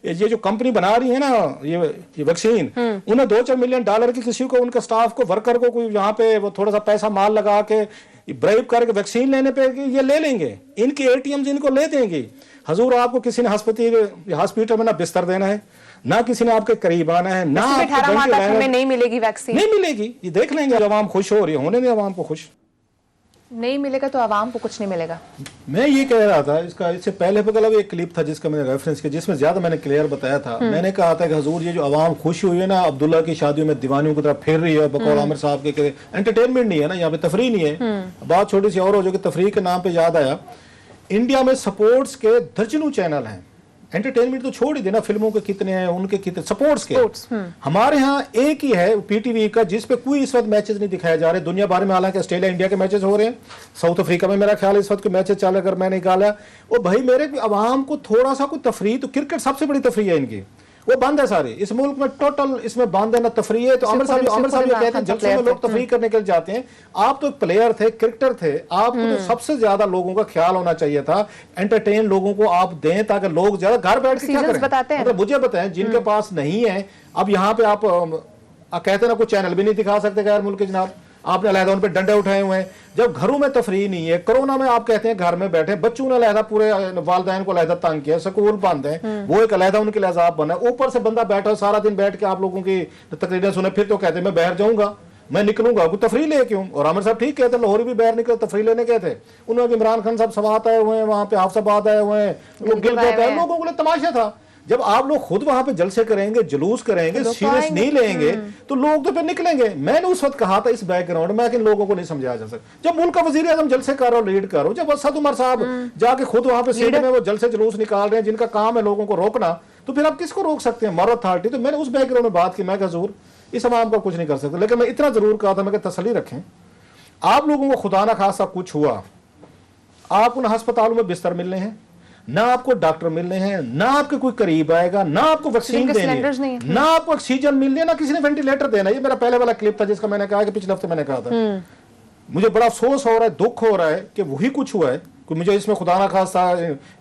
Speaker 3: ये जो कंपनी बना रही है ना ये वैक्सीन, उन्हें $2-4 मिलियन की किसी को, उनके स्टाफ को, वर्कर को कोई यहाँ पे वो थोड़ा सा पैसा माल लगा के ब्राइब करके वैक्सीन लेने पे ये ले लेंगे, इनके एटीएम इनको ले देंगे। हजूर आपको किसी ने हॉस्पिटल में ना बिस्तर देना है, ना किसी ने आपके करीब आना है, ना
Speaker 1: 18 माह तक हमें नहीं मिलेगी वैक्सीन,
Speaker 3: नहीं मिलेगी। ये देख लेंगे, अवाम खुश हो रही है, होने दें अवाम को खुश।
Speaker 1: नहीं मिलेगा तो आवाम को कुछ नहीं मिलेगा।
Speaker 3: मैं ये कह रहा था, इससे पहले मतलब एक क्लिप था जिसका मैंने रेफरेंस किया, जिसमें ज्यादा मैंने क्लियर बताया था। मैंने कहा था कि हजूर ये जो अवाम खुश हुई है ना, अब्दुल्ला की शादियों में दीवानियों की तरफ फिर रही है बकौल आमिर साहब के, एंटरटेनमेंट नहीं है ना यहाँ पे, तफरीह नहीं है। बात छोटी सी और हो जो कि तफरीह के नाम पे याद आया, इंडिया में स्पोर्ट्स के दर्जनों चैनल हैं, एंटरटेनमेंट तो छोड़ ही देना, फिल्मों के कितने हैं, उनके कितने, स्पोर्ट्स के हमारे यहाँ एक ही है पीटीवी का, जिसपे कोई इस वक्त मैचेस नहीं दिखाए जा रहे दुनिया भर में। हालांकि ऑस्ट्रेलिया इंडिया के मैचेस हो रहे हैं, साउथ अफ्रीका में मेरा ख्याल इस वक्त के मैचेस चल, अगर मैंने निकाला। वो भाई मेरे आवाम को थोड़ा सा कोई तफरीह, तो क्रिकेट सबसे बड़ी तफरीह है इनकी, वो बंद है सारे इस मुल्क में, टोटल इसमें बंद है ना तफरीह है। तो आमिर साहब कहते हैं जलसों में लोग तफरीह करने के लिए जाते हैं। आप तो एक प्लेयर थे, क्रिकेटर थे, आपको तो सबसे ज्यादा लोगों का ख्याल होना चाहिए था, एंटरटेन लोगों को आप दें ताकि लोग ज्यादा घर बैठ के क्या करें, मतलब मुझे बताएं जिनके पास नहीं है। अब यहाँ पे आप कहते ना कोई चैनल भी नहीं दिखा सकते गैर मुल्क के, जनाब आपने अलहदा उन पर डंडे उठाए हुए हैं। जब घरों में तफरीह नहीं है, कोरोना में आप कहते हैं घर में बैठे, बच्चों ने अलहदा, पूरे वालिदैन को अलहदा तंग किया, स्कूल बंद है, वो एक अलहदा उनके लिए अजाब बना, ऊपर से बंदा बैठा सारा दिन बैठ के आप लोगों की तकरीरें सुने, फिर तो कहते हैं मैं बाहर जाऊंगा, मैं निकलूंगा, कोई तफरीह ले क्यों। और आमिर साहब ठीक कहते, लाहौर भी बाहर निकले तफरीह लेने गए थे, उन्होंने इमरान खान साहब सवात आए हुए हैं, वहां पे हाफसाबाद आए हुए हैं, लोग गिल गए थे, लोगों के लिए तमाशा था। जब आप लोग खुद वहां पे जलसे करेंगे, जुलूस करेंगे, सीरियस नहीं लेंगे, तो लोग तो फिर निकलेंगे। मैंने उस वक्त कहा था इस बैकग्राउंड में कि लोगों को नहीं समझाया जा सकता। जब मुल्क का वजीर आजम जलसे कर रहा हो, लीड कर रहा हो, जब असद उमर साहब जाके खुद वहां पे सीट में वो जलसे जुलूस निकाल रहे हैं, जिनका काम है लोगों को रोकना, तो फिर आप किसको रोक सकते हैं, मॉरल अथॉरिटी। तो मैंने उस बैकग्राउंड में बात की, मैं हजूर इस अवाम का कुछ नहीं कर सकता, लेकिन मैं इतना जरूर कहा था, मैं तसल्ली रखें, आप लोगों को खुदा ना खासा कुछ हुआ, आप उन अस्पतालों में बिस्तर मिलने हैं, ना आपको डॉक्टर मिलने हैं, ना आपके कोई करीब आएगा, ना आपको वैक्सीन देनी है, ना आपको ऑक्सीजन मिलनी है, ना किसी ने वेंटिलेटर देना। ये मेरा पहले वाला क्लिप था जिसका मैंने कहा कि पिछले हफ्ते मैंने कहा था। मुझे बड़ा अफसोस हो रहा है, दुख हो रहा है कि वही कुछ हुआ है कि मुझे इसमें खुदा ना खासा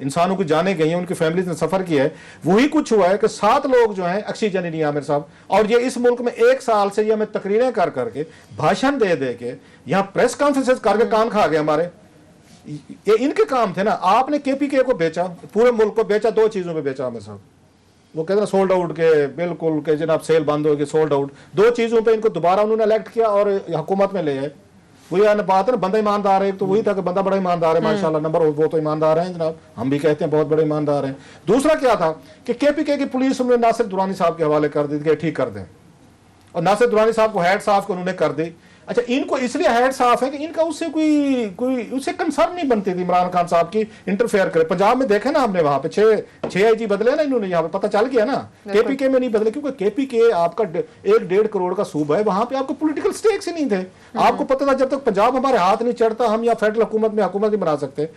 Speaker 3: इंसानों की जाने गई हैं, उनकी फैमिली ने सफर किया है, वही कुछ हुआ है कि 7 लोग जो हैं ऑक्सीजन ही नहीं आमिर साहब। और ये इस मुल्क में 1 साल से ये हमें तकरीरें कर करके, भाषण दे दे के, यहाँ प्रेस कॉन्फ्रेंसेस करके कान खा गए हमारे। ये इनके काम थे ना। आपने केपीके को बेचा, पूरे मुल्क को बेचा, 2 चीजों पे बेचा आमिर साहब। वो कहते हैं सोल्ड आउट के, बिल्कुल के जनाब सेल बंद हो गई, सोल्ड आउट। 2 चीजों पे इनको दोबारा उन्होंने इलेक्ट किया और हुकूमत में ले आए। वही बात है ना, बंदा ईमानदार है, तो वही था कि बंदा बड़ा ईमानदार है, माशाल्लाह नंबर, वो तो ईमानदार है जनाब, हम भी कहते हैं बहुत बड़े ईमानदार हैं। दूसरा क्या था कि केपीके की पुलिस उन्होंने नासिर दुरानी साहब के हवाले कर दी कि ठीक कर दें, और नासिर दुरानी साहब को हेड साफ को उन्होंने कर दी। अच्छा, इनको इसलिए हेड साफ है कि इनका उससे कोई उससे कंसर्न नहीं बनती थी इमरान खान साहब की इंटरफेयर करे। पंजाब में देखे ना हमने, वहां पे 6 आईजी बदले ना इन्होंने, यहाँ पे पता चल गया ना। केपीके में नहीं बदले, क्योंकि केपीके आपका 1-1.5 करोड़ का सूबा है, वहां पे आपको पॉलिटिकल स्टेक्स ही नहीं थे। आपको पता था जब तक पंजाब हमारे हाथ नहीं चढ़ता, हम या फेडरल हुकूमत में हुकूमत नहीं बना सकते।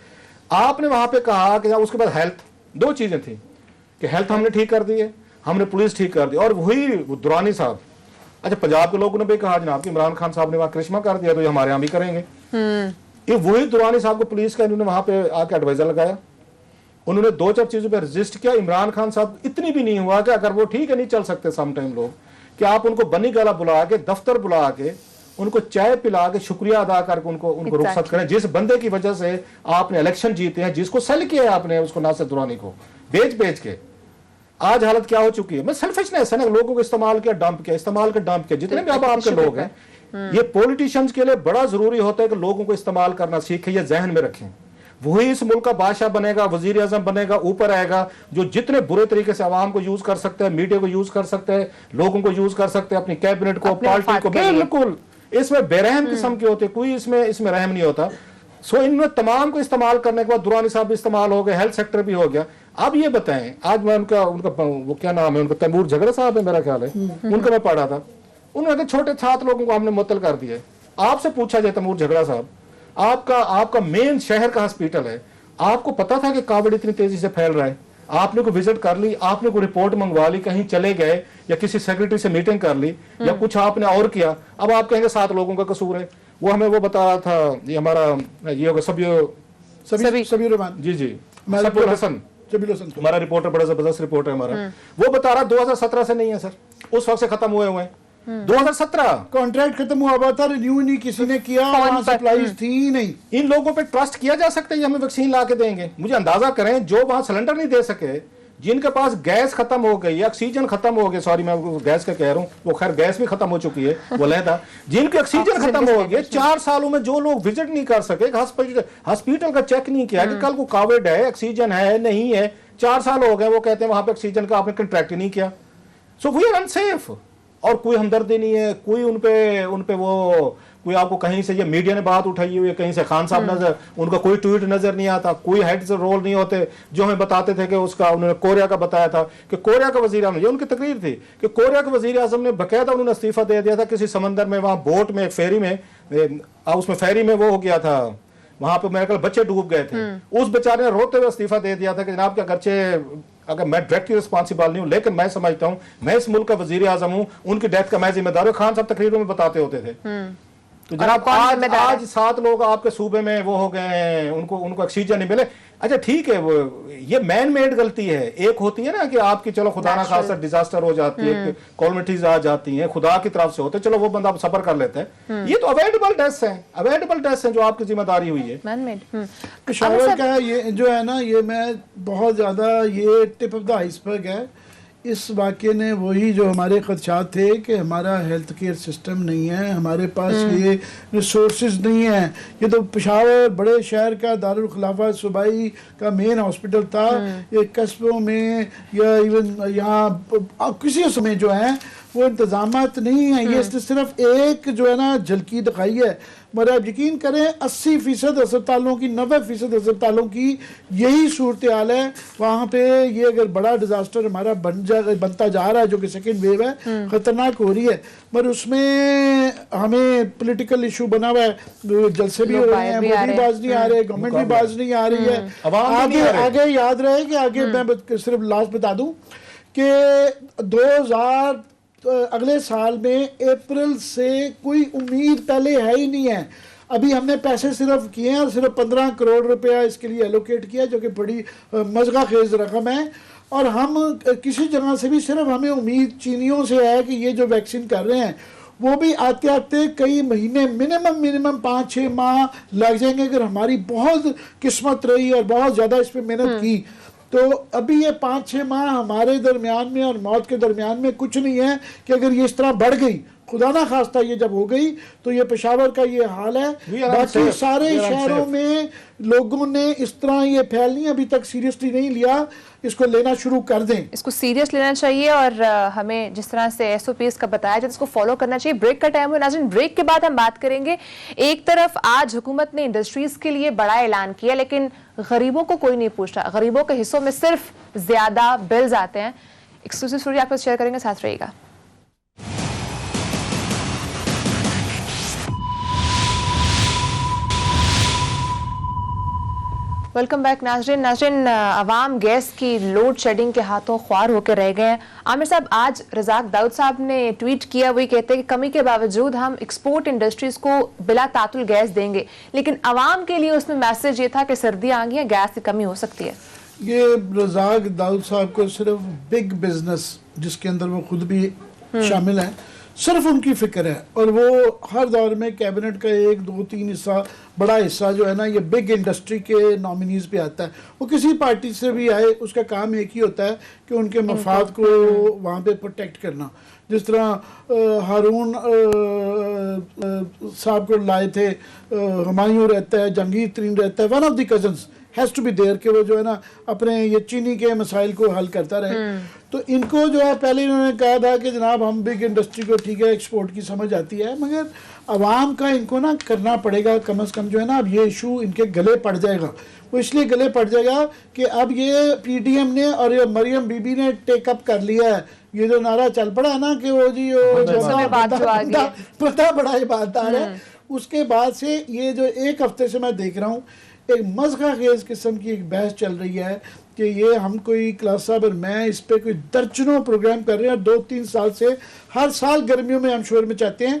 Speaker 3: आपने वहां पे कहा कि उसके बाद हेल्थ, 2 चीजें थी कि हेल्थ हमने ठीक कर दी है, हमने पुलिस ठीक कर दी, और वही दुरानी साहब। अच्छा, पंजाब के लोगों ने भी कहा जनाब कि इमरान खान साहब ने वहां करिश्मा कर दिया, तो ये हमारे यहाँ भी करेंगे। ये वही दुरानी साहब को पुलिस का इन्होंने वहां पे आके एडवाइजर लगाया, उन्होंने 2-4 चीजों पे रजिस्ट किया। इमरान खान साहब इतनी भी नहीं हुआ कि अगर वो ठीक है, नहीं चल सकते सम टाइम लोग, कि आप उनको बनी गला बुला के, दफ्तर बुला के, उनको चाय पिला के, शुक्रिया अदा करके उनको रुखसत करें। जिस बंदे की वजह से आपने इलेक्शन जीते हैं, जिसको सेल किया है आपने, उसको नासिर दुरानी को बेच के, आज हालत क्या हो चुकी है। मैं सेल्फिशनेस है ना, लोगों को इस्तेमाल किया, डंप किया, जितने भी अब आपके लोग हैं, ये पॉलिटिशियंस के लिए बड़ा जरूरी होता है कि लोगों को इस्तेमाल करना सीखें, ये जहन में रखें। वही इस मुल्क का बादशाह बनेगा, वजीर आजम बनेगा, ऊपर आएगा, जो जितने बुरे तरीके से आवाम को यूज कर सकते हैं, मीडिया को यूज कर सकते हैं, लोगों को यूज कर सकते हैं, अपनी कैबिनेट को, पार्टी को, बिल्कुल इसमें बेरहम किस्म के होते, कोई इसमें रहम नहीं होता। सो इनमें तमाम को इस्तेमाल करने के बाद दुरानी साहब भी इस्तेमाल हो गए, हेल्थ सेक्टर भी हो गया। अब ये बताएं, आज मैं उनका वो क्या नाम है उनका, तैमूर झगड़ा साहब है मेरा ख्याल है, उनका मैं पढ़ा था, उन्होंने छोटे 7 लोगों को हमने मुअत्तल कर दिया। आपसे पूछा जाए तैमूर झगड़ा साहब, आपका मेन शहर का हॉस्पिटल है, आपको पता था कि कोविड इतनी तेजी से फैल रहा है? आपने को विजिट कर ली, आपने को रिपोर्ट मंगवा ली, कहीं चले गए या किसी सेक्रेटरी से मीटिंग कर ली या कुछ आपने और किया, अब आप कहेंगे 7 लोगों का कसूर है। वो हमें वो बता रहा था, ये हमारा ये होगा
Speaker 2: सबीर रहमान
Speaker 3: जी सबीर हसन हमारा रिपोर्टर, बड़ा जबरदस्त रिपोर्टर है हमारा, वो बता रहा 2017 से नहीं है सर, उस वक्त से खत्म हुए हैं। 2017
Speaker 2: कॉन्ट्रैक्ट खत्म हुआ था, रिन्यू नहीं किसी ने किया, वहां सप्लाईज थी ही नहीं।
Speaker 3: इन लोगों पे ट्रस्ट किया जा सकता है ये हमें वैक्सीन ला के देंगे? मुझे अंदाजा करें, जो वहां सिलेंडर नहीं दे सके, जिनके पास गैस खत्म हो गई, ऑक्सीजन खत्म हो गई, सॉरी मैं गैस का कह रहा हूं, वो खैर गैस भी खत्म हो चुकी है, वो लहदा, जिनकी ऑक्सीजन खत्म हो गई, 4 सालों में जो लोग विजिट नहीं कर सके, हॉस्पिटल का चेक नहीं किया कि कल को कोविड है, ऑक्सीजन है नहीं है, 4 साल हो गए, वो कहते हैं वहां पे ऑक्सीजन का आपने कॉन्ट्रैक्ट नहीं किया। सो वी आर अनसेफ, और कोई हमदर्दी नहीं है, कोई उनपे वो कोई आपको कहीं से ये मीडिया ने बात उठाई हुई है, कहीं से खान साहब नजर, उनका कोई ट्वीट नजर नहीं आता, कोई हेड्स रोल नहीं होते जो हमें बताते थे कि उसका उन्होंने कोरिया का बताया था कि कोरिया का वजीर आजम, ये उनकी तकरीर थी कि कोरिया के वजीर आजम ने बकायदा उन्होंने इस्तीफा दे दिया था किसी समंदर में, वहां बोट में, फेरी में, उसमें फेरी में वो हो गया था, वहां पे मेरे ख्याल बच्चे डूब गए थे, उस बेचारे ने रोते हुए इस्तीफा दे दिया था कि जनाब क्या अगरचे अगर मैं डायरेक्टली रिस्पॉन्सिबल नहीं हूं, लेकिन मैं समझता हूं मैं इस मुल्क का वजीर आजम हूं, उनकी डेथ का मैं जिम्मेदार हूं। खान साहब तकरीरों में बताते होते थे। तो जनाब आज 7 लोग आपके सूबे में वो हो गए हैं, उनको ऑक्सीजन नहीं मिले। अच्छा ठीक है, वो ये मैन मेड गलती है। एक होती है ना कि आपकी चलो खुदा ना खासा डिजास्टर हो जाती है, कॉलमिटीज आ जाती हैं, खुदा की तरफ से होते, चलो वो बंदा सबर कर लेता है। ये तो अवॉइडेबल डेथ्स हैं जो आपकी जिम्मेदारी हुई है।
Speaker 1: मैन मेड
Speaker 2: पेशावर का ये जो है ना, ये मैं बहुत ज्यादा ये टिप ऑफ द आइसबर्ग है। इस वाक़े ने वही जो हमारे खदशात थे कि हमारा हेल्थ केयर सिस्टम नहीं है, हमारे पास ये रिसोर्सेज नहीं है। ये तो पेशावर बड़े शहर का दारुल खिलाफा सूबाई का मेन हॉस्पिटल था, ये कस्बों में या इवन यहाँ किसी समय जो है वो इंतजामात नहीं है। ये सिर्फ एक जो है ना झलकी दिखाई है, मगर आप यकीन करें 80% अस्पतालों की 90% अस्पतालों की यही सूरत हाल है। वहाँ पे ये अगर बड़ा डिजास्टर हमारा बनता जा रहा है, जो कि सेकेंड वेव है, खतरनाक हो रही है, मगर उसमें हमें पॉलिटिकल इशू बना हुआ है, जलसे भी हो रहे हैं, मोदी बाज नहीं आ रहे, गवर्नमेंट भी बाज नहीं आ रही है। आगे याद रहे कि आगे मैं सिर्फ लास्ट बता दूं कि अगले साल में अप्रैल से कोई उम्मीद पहले है ही नहीं है। अभी हमने पैसे सिर्फ किए हैं और सिर्फ 15 करोड़ रुपया इसके लिए एलोकेट किया, जो कि बड़ी मज़गा खेज रकम है। और हम किसी जगह से भी सिर्फ हमें उम्मीद चीनियों से है कि ये जो वैक्सीन कर रहे हैं वो भी आते आते कई महीने मिनिमम 5-6 माह लग जाएंगे। अगर हमारी बहुत किस्मत रही और बहुत ज़्यादा इस पर मेहनत की तो अभी ये 5-6 माह हमारे दरमियान में और मौत के दरमियान में कुछ नहीं है कि अगर ये इस तरह बढ़ गई, खुदा ना खास्ता ये जब हो गई तो ये पेशावर का ये हाल है। बाकी सारे शहरों में लोगों ने इस तरह ये फैलनी अभी तक सीरियसली नहीं लिया, इसको लेना शुरू कर दें।
Speaker 1: इसको सीरियस लेना चाहिए और हमें जिस तरह से SOPs का बताया जाए इसको फॉलो करना चाहिए। ब्रेक का टाइम है नाज़रीन, ब्रेक के बाद हम बात करेंगे। एक तरफ आज हुकूमत ने इंडस्ट्रीज के लिए बड़ा ऐलान किया, लेकिन गरीबों को कोई नहीं पूछ रहा। गरीबों के हिस्सों में सिर्फ ज्यादा बिल्स आते हैं। एक्सक्लूसिव स्टोरी आपको शेयर करेंगे, साथ रहिएगा। वेलकम बैक नाज़रीन। अवाम गैस की लोड शेडिंग के हाथों ख्वार होकर रह गए हैं। आमिर साहब, आज रज़ाक दाऊद साहब ने ट्वीट किया, वही कहते हैं कि कमी के बावजूद हम एक्सपोर्ट इंडस्ट्रीज को बिला तातुल गैस देंगे, लेकिन अवाम के लिए उसमें मैसेज ये था कि सर्दियाँ आ गई हैं, गैस की कमी हो सकती है।
Speaker 2: ये रज़ाक दाऊद साहब को सिर्फ बिग बिजनेस, जिसके अंदर वो खुद भी शामिल है, सिर्फ उनकी फिक्र है। और वो हर दौर में कैबिनेट का 1-2-3 हिस्सा, बड़ा हिस्सा जो है ना, ये बिग इंडस्ट्री के नॉमिनीज पे आता है। वो किसी पार्टी से भी आए, उसका काम एक ही होता है कि उनके मफाद को वहाँ पे प्रोटेक्ट करना। जिस तरह हारून साहब को लाए थे, हुमायूं रहता है, जहांगीर तरीन रहता है, one of the cousins has to be there, कि वो जो है ना अपने ये चीनी के मसाइल को हल करता रहे। तो इनको जो है पहले इन्होंने कहा था कि जनाब हम बिग इंडस्ट्री को, ठीक है एक्सपोर्ट की समझ आती है, मगर आवाम का इनको ना करना पड़ेगा कम से कम जो है ना। अब ये इशू इनके गले पड़ जाएगा। वो इसलिए गले पड़ जाएगा कि अब ये PDM ने और ये मरियम बीबी ने टेकअप कर लिया है ये जो नारा चल पड़ा है ना कि वो जी वो बड़ा बड़ा ईमानदार है, उसके बाद से ये जो एक हफ्ते से मैं देख रहा हूँ एक मज़ाक़ किस्म की एक बहस चल रही है कि ये हम कोई क्लास साहब और मैं इस पे कोई दर्जनों प्रोग्राम कर रहे हैं, 2-3 साल से हर साल गर्मियों में हम शोर में चाहते हैं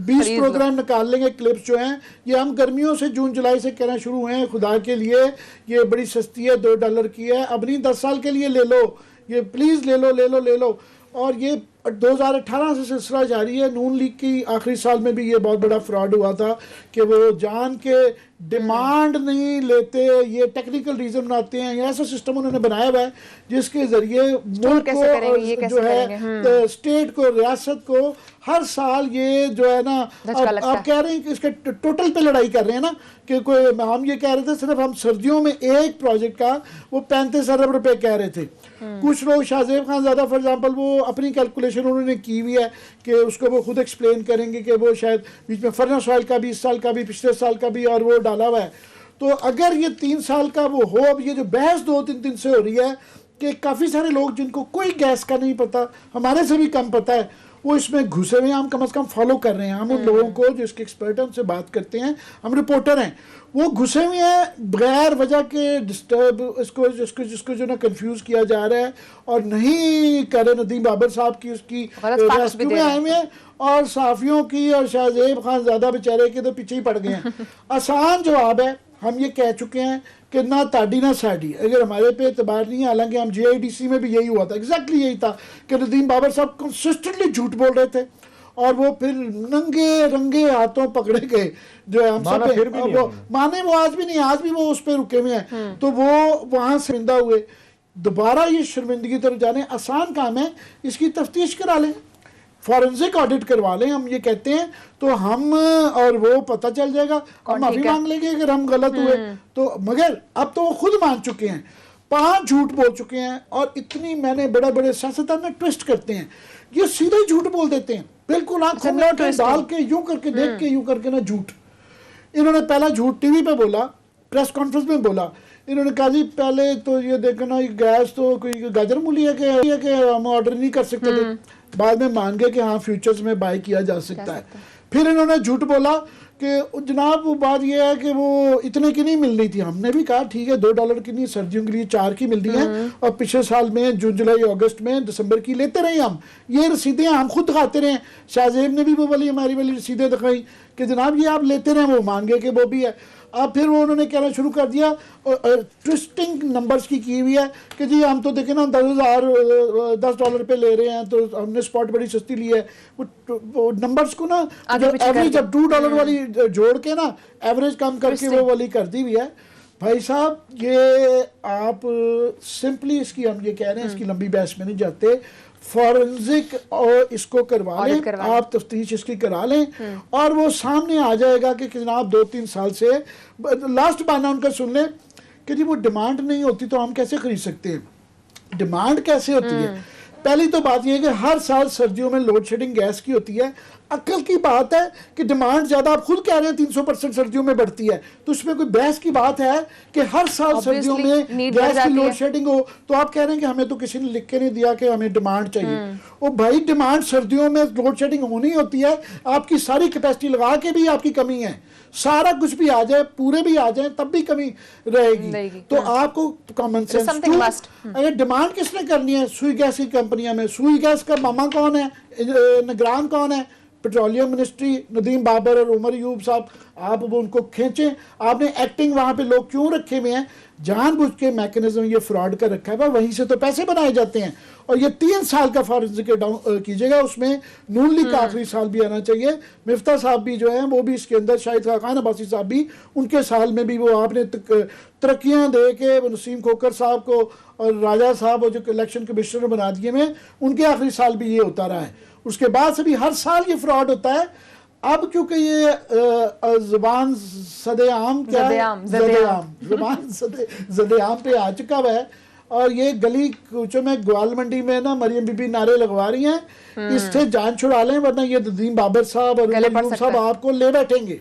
Speaker 2: 20 प्रोग्राम निकाल लेंगे, क्लिप्स जो हैं ये हम गर्मियों से जून जुलाई से कहना शुरू हुए हैं, खुदा के लिए ये बड़ी सस्ती है, $2 की है, अब नहीं 10 साल के लिए ले लो, ये प्लीज़ ले लो। और ये 2018 से सिलसिला जारी है। नून लीग की आखिरी साल में भी ये बहुत बड़ा फ्रॉड हुआ था कि वो जान के डिमांड नहीं लेते, ये टेक्निकल रीज़न बनाते हैं, ये ऐसा सिस्टम उन्होंने बनाया हुआ है जिसके ज़रिए मुल्क को और जो है स्टेट को, रियासत को हर साल ये जो है ना, आप कह रहे हैं कि इसके टोटल पे लड़ाई कर रहे हैं ना, कि कोई हम ये कह रहे थे सिर्फ हम सर्दियों में एक प्रोजेक्ट का वो 35 अरब रुपए कह रहे थे। कुछ लोग शाहजेब खान ज़्यादा फॉर एग्जांपल वो अपनी कैलकुलेशन उन्होंने की हुई है कि उसको वो खुद एक्सप्लेन करेंगे कि वो शायद बीच में फर्नेस ऑयल का भी इस साल का भी पिछले साल का भी और वो डाला हुआ है। तो अगर ये 3 साल का वो हो, अब ये जो बहस 2-3 दिन से हो रही है कि काफ़ी सारे लोग जिनको कोई गैस का नहीं पता, हमारे से भी कम पता है, वो इसमें घुसे हुए हैं, हम कम से कम फॉलो कर रहे हैं। हम उन लोगों को जो इसके एक्सपर्ट हैं उनसे बात करते हैं, हम रिपोर्टर हैं, वो घुसे हुए हैं बगैर वजह के डिस्टर्ब जिसको जो ना कंफ्यूज किया जा रहा है और नहीं कर रहे। नदीम बाबर साहब की उसकी रेस्क्यू में आए हुए हैं और साफियों की और शाहजेब खान ज़्यादा बेचारे के तो पीछे ही पड़ गए हैं। आसान जवाब है, हम ये कह चुके हैं कि ना ताड़ी ना साड़ी, अगर हमारे पे एतबार नहीं है, हालांकि हम JIDC में भी यही हुआ था, एग्जैक्टली यही था कि नदीम बाबर साहब कंसिस्टेंटली झूठ बोल रहे थे और वो फिर नंगे रंगे हाथों पकड़े गए जो है हम सब फिर भी वो माने, वो आज भी नहीं, आज भी वो उस पर रुके हुए हैं। तो वो वहाँ शर्मिंदा हुए, दोबारा ये शर्मिंदगी तरफ जाने आसान काम है, इसकी तफ्तीश करा लें, फॉरेंसिक ऑडिट करवा लें, हम ये कहते हैं, तो हम और वो पता चल जाएगा, हम माफी मांग लेंगे अगर हम गलत हुए तो। मगर अब तो वो खुद मान चुके हैं, 5 झूठ बोल चुके हैं और इतनी मैंने बड़े बड़े सियासतदान में ट्विस्ट करते हैं, ये सीधे ही झूठ बोल देते हैं, बिल्कुल आंखों में डाल के यूं करके देख के यूं करके ना झूठ। इन्होंने पहला झूठ टीवी पे बोला, प्रेस कॉन्फ्रेंस में बोला, इन्होंने कहा जी पहले तो ये देखो ना, गैस तो कोई गाजर मूली है कि हम ऑर्डर नहीं कर सकते थे, बाद में मान गए कि हाँ फ्यूचर्स में बाय किया जा सकता है। फिर इन्होंने झूठ बोला कि जनाब वो बात ये है कि वो इतने की नहीं मिल रही थी, हमने भी कहा ठीक है $2 की नहीं, सर्दियों के लिए 4 की मिल रही है और पिछले साल में जून जुलाई अगस्त में दिसंबर की लेते रहे हम, ये रसीदें हम खुद दिखाते रहे, शाहजेब ने भी वो वाली हमारी वाली रसीदें दिखाई कि जनाब ये आप लेते रहे, वो मान गए कि वो भी है। अब फिर वो उन्होंने कहना शुरू कर दिया, ट्विस्टिंग नंबर्स की हुई है कि जी हम तो देखें ना $10 पे ले रहे हैं, तो हमने स्पॉट बड़ी सस्ती ली है। वो नंबर्स को ना एवरेज जब $2 वाली जोड़ के ना एवरेज कम करके वो वाली कर दी हुई है। भाई साहब ये आप सिंपली इसकी हम ये कह रहे हैं, इसकी लंबी बहस में नहीं जाते, फॉरेंसिक और इसको करवा लें, आप तफ्तीश इसकी करा लें और वो सामने आ जाएगा कि जनाब 2-3 साल से लास्ट बहाना उनका सुन लें कि जी वो डिमांड नहीं होती तो हम कैसे खरीद सकते हैं। डिमांड कैसे होती है? पहली तो बात यह है कि हर साल सर्दियों में लोड शेडिंग गैस की होती है। अक्ल की बात है कि डिमांड ज़्यादा, आप खुद कह रहे हैं 300% सर्दियों में बढ़ती है, तो उसमें कोई बहस की बात है कि हर साल सर्दियों में गैस की लोड शेडिंग हो, तो आप कह रहे हैं कि हमें तो किसी ने लिख के नहीं दिया कि हमें डिमांड चाहिए। ओ भाई डिमांड सर्दियों में लोड शेडिंग होनी होती है, आपकी सारी कैपेसिटी लगा के भी आपकी कमी है, सारा कुछ भी आ जाए, पूरे भी आ जाए तब भी कमी रहेगी। तो आपको कॉमन सेंस, अगर डिमांड किसने करनी है? सुई गैस की कंपनियां में। सुई गैस का मामा कौन है, निगरान कौन है? पेट्रोलियम मिनिस्ट्री, नदीम बाबर और उमर यूब साहब। आप वो उनको खींचें। आपने एक्टिंग वहाँ पे लोग क्यों रखे हुए हैं? जानबूझ के मैकेनिज्म ये फ्रॉड का रखा है, वहीं से तो पैसे बनाए जाते हैं। और ये 3 साल का फॉरेंसिक कीजिएगा, उसमें नून लीग का आखिरी साल भी आना चाहिए। मिफ्ता साहब भी जो है वो भी इसके अंदर, शाहिद खान अब्बासी साहब भी, उनके साल में भी वो आपने तरक्कियाँ दे के नसीम खोकर साहब को और राजा साहब जो इलेक्शन कमिश्नर बना दिए में, उनके आखिरी साल भी ये होता रहा है। उसके बाद से भी हर साल ये फ्रॉड होता है। अब क्योंकि ये ज़बान सदेआम पे आ चुका हुआ है और ये गली कूचों में ग्वाल मंडी में ना मरियम बीबी नारे लगवा रही हैं, इससे जान छुड़ा लें वरना ये नदीम बाबर साहब और साहब आपको ले बैठेंगे।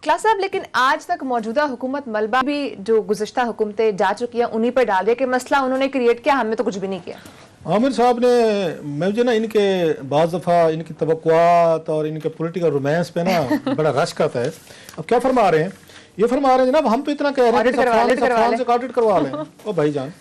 Speaker 1: क्लास साहब, लेकिन आज तक मौजूदा हुकूमत मलबा भी जो गुज़िश्ता हुकूमतें जा चुकी हैं उन्हीं पर डाल दिया कि मसला उन्होंने क्रिएट किया, हमने तो कुछ भी नहीं किया।
Speaker 3: आमिर साहब ने, मुझे ना इनके बाज़ दफ़ा इनकी तवक्कुआत और इनके पॉलिटिकल रोमांस पे ना बड़ा रश करता है। अब क्या फरमा रहे हैं, ये फरमा रहे हैं जनाब हम तो इतना कह रहे हैं कि सफान से ऑडिट करवा लें। ओ भाईजान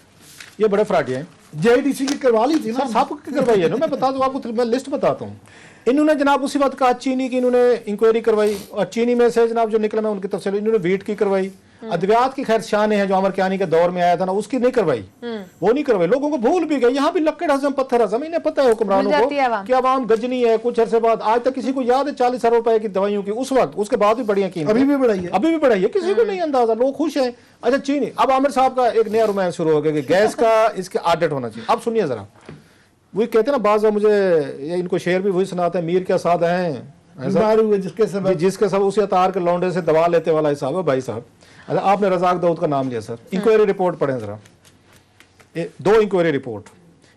Speaker 3: ये बड़े फ्रॉडिया हैं।
Speaker 2: JITC की करवा ली थी ना,
Speaker 3: सब करवाई है ना, मैं बता दूं आपको, मैं लिस्ट बताता हूँ। इन्होंने जनाब उसी बात कहा चीनी की इन्होंने इंक्वायरी करवाई और चीनी में से जनाब जो निकला मैं उनकी तफसील, इन्होंने वीट की करवाई। अद्वियात की खैर शान है जो अमर कियानी के दौर में आया था ना, उसकी नहीं करवाई, वो नहीं करवाई, लोगों को भूल भी गए। यहाँ भी लक्कड़ हजम पत्थर हजम, इन्हें पता है हुक्मरानों को कि आवाम गजनी है। कुछ अरसे बाद आज तक किसी को याद है 40 अरब रुपए की दवाइयों की उस वक्त, उसके बाद भी बढ़िया कीमत,
Speaker 2: अभी भी बढ़ाई है,
Speaker 3: अभी भी बढ़ाई है, किसी को नहीं अंदाजा, लोग खुश हैं। अच्छा चीनी, अब आमिर साहब का एक नया रोमांस शुरू हो गया कि गैस का इसके ऑडिट होना चाहिए। अब सुनिए जरा, वही कहते हैं ना बाज़ मुझे ये इनको शेर भी वही सुनाते हैं, मीर क्या साथ हैं जिसके सब उसी अतार के लौंडे से दवा लेते वाला हिसाब है भाई साहब। अच्छा आपने रज़ाक दाऊद का नाम लिया सर, इंक्वायरी रिपोर्ट पढ़ें जरा, 2 इंक्वायरी रिपोर्ट,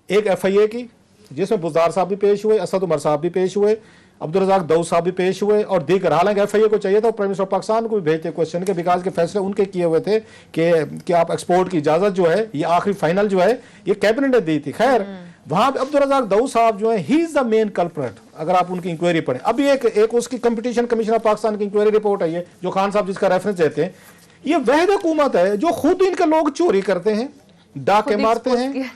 Speaker 3: एक FIA की जिसमें बुज़दार साहब भी पेश हुए, असद उमर साहब भी पेश हुए, अब्दुल रज़ाक दाऊद साहब भी पेश हुए और दीगर। हालांकि FIA को चाहिए था प्राइम मिनिस्टर ऑफ पाकिस्तान को भी भेजते क्वेश्चन के, बिकॉज के फैसले उनके किए हुए थे कि आप एक्सपोर्ट की इजाज़त जो है ये आखिरी फाइनल जो है ये कैबिनेट ने दी थी। खैर वहां पे अब्दुल रज़ाक दाऊद साहब जो है he is the main culprit, अगर आप उनकी इंक्वायरी पढ़ें। अभी एक उसकी कंपटीशन कमीशन ऑफ पाकिस्तान की इंक्वायरी रिपोर्ट है ये जो खान साहब जिसका रेफरेंस देते हैं, ये वह हुकूमत है जो खुद इनके लोग चोरी करते हैं, डाके मारते हैं।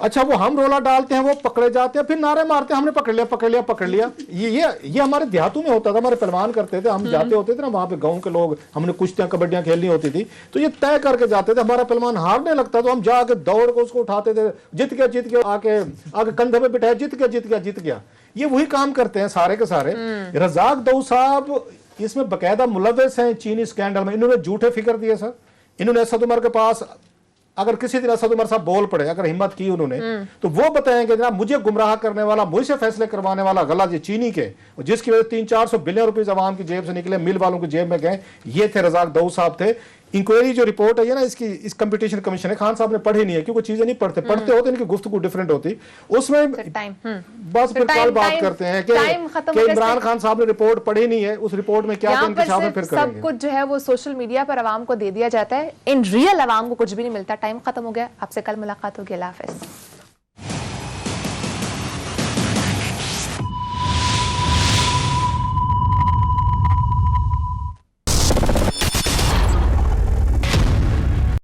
Speaker 3: अच्छा वो हम रोला डालते हैं, वो पकड़े जाते हैं, फिर नारे मारते हैं हमने पकड़ लिया पकड़ लिया पकड़ लिया। ये हमारे देहातों में होता था, हमारे पहलवान करते थे, हम जाते होते थे ना वहां पे गांव के लोग, हमने कुश्तियां कबड्डियां खेलनी होती थी तो ये तय करके जाते थे, हमारा पहलवान हारने लगता तो हम जाके दौड़ के उसको उठाते थे, जीत गया आके कंधे पे बिठाया, जीत गया। ये वही काम करते हैं सारे के सारे। रज़ाक दाऊद साहब इसमें बकायदा मुलव्वस हैं चीनी स्कैंडल में। इन्होंने झूठे फिक्र दिए सर, इन्होंने असद उमर के पास, अगर किसी दिन असद उमर साहब बोल पड़े, अगर हिम्मत की उन्होंने तो वो बताएंगे जनाब मुझे गुमराह करने वाला, मुझसे फैसले करवाने वाला गलत ये चीनी के, जिसकी वजह से 300-400 बिलियन रुपीस अवाम की जेब से निकले, मिल वालों की जेब में गए, ये थे रज़ाक दाऊद साहब थे। इंक्वायरी जो रिपोर्ट है ना इसकी, इस कंपटीशन कमीशन है, खान साहब ने पढ़ी नहीं है क्योंकि चीजें नहीं पढ़ते होते इनकी गुफ्तगू डिफरेंट होती उसमें। बस फिर कल बात करते हैं कि इमरान खान साहब ने रिपोर्ट पढ़ी नहीं है, उस रिपोर्ट में क्या इंतजाम है फिर करेंगे।
Speaker 1: सब कुछ जो है वो सोशल मीडिया पर आवाम को दे दिया जाता है, इन रियल आवाम को कुछ भी नहीं मिलता। टाइम खत्म हो गया, आपसे कल मुलाकात होगी, अल्लाह हाफिज।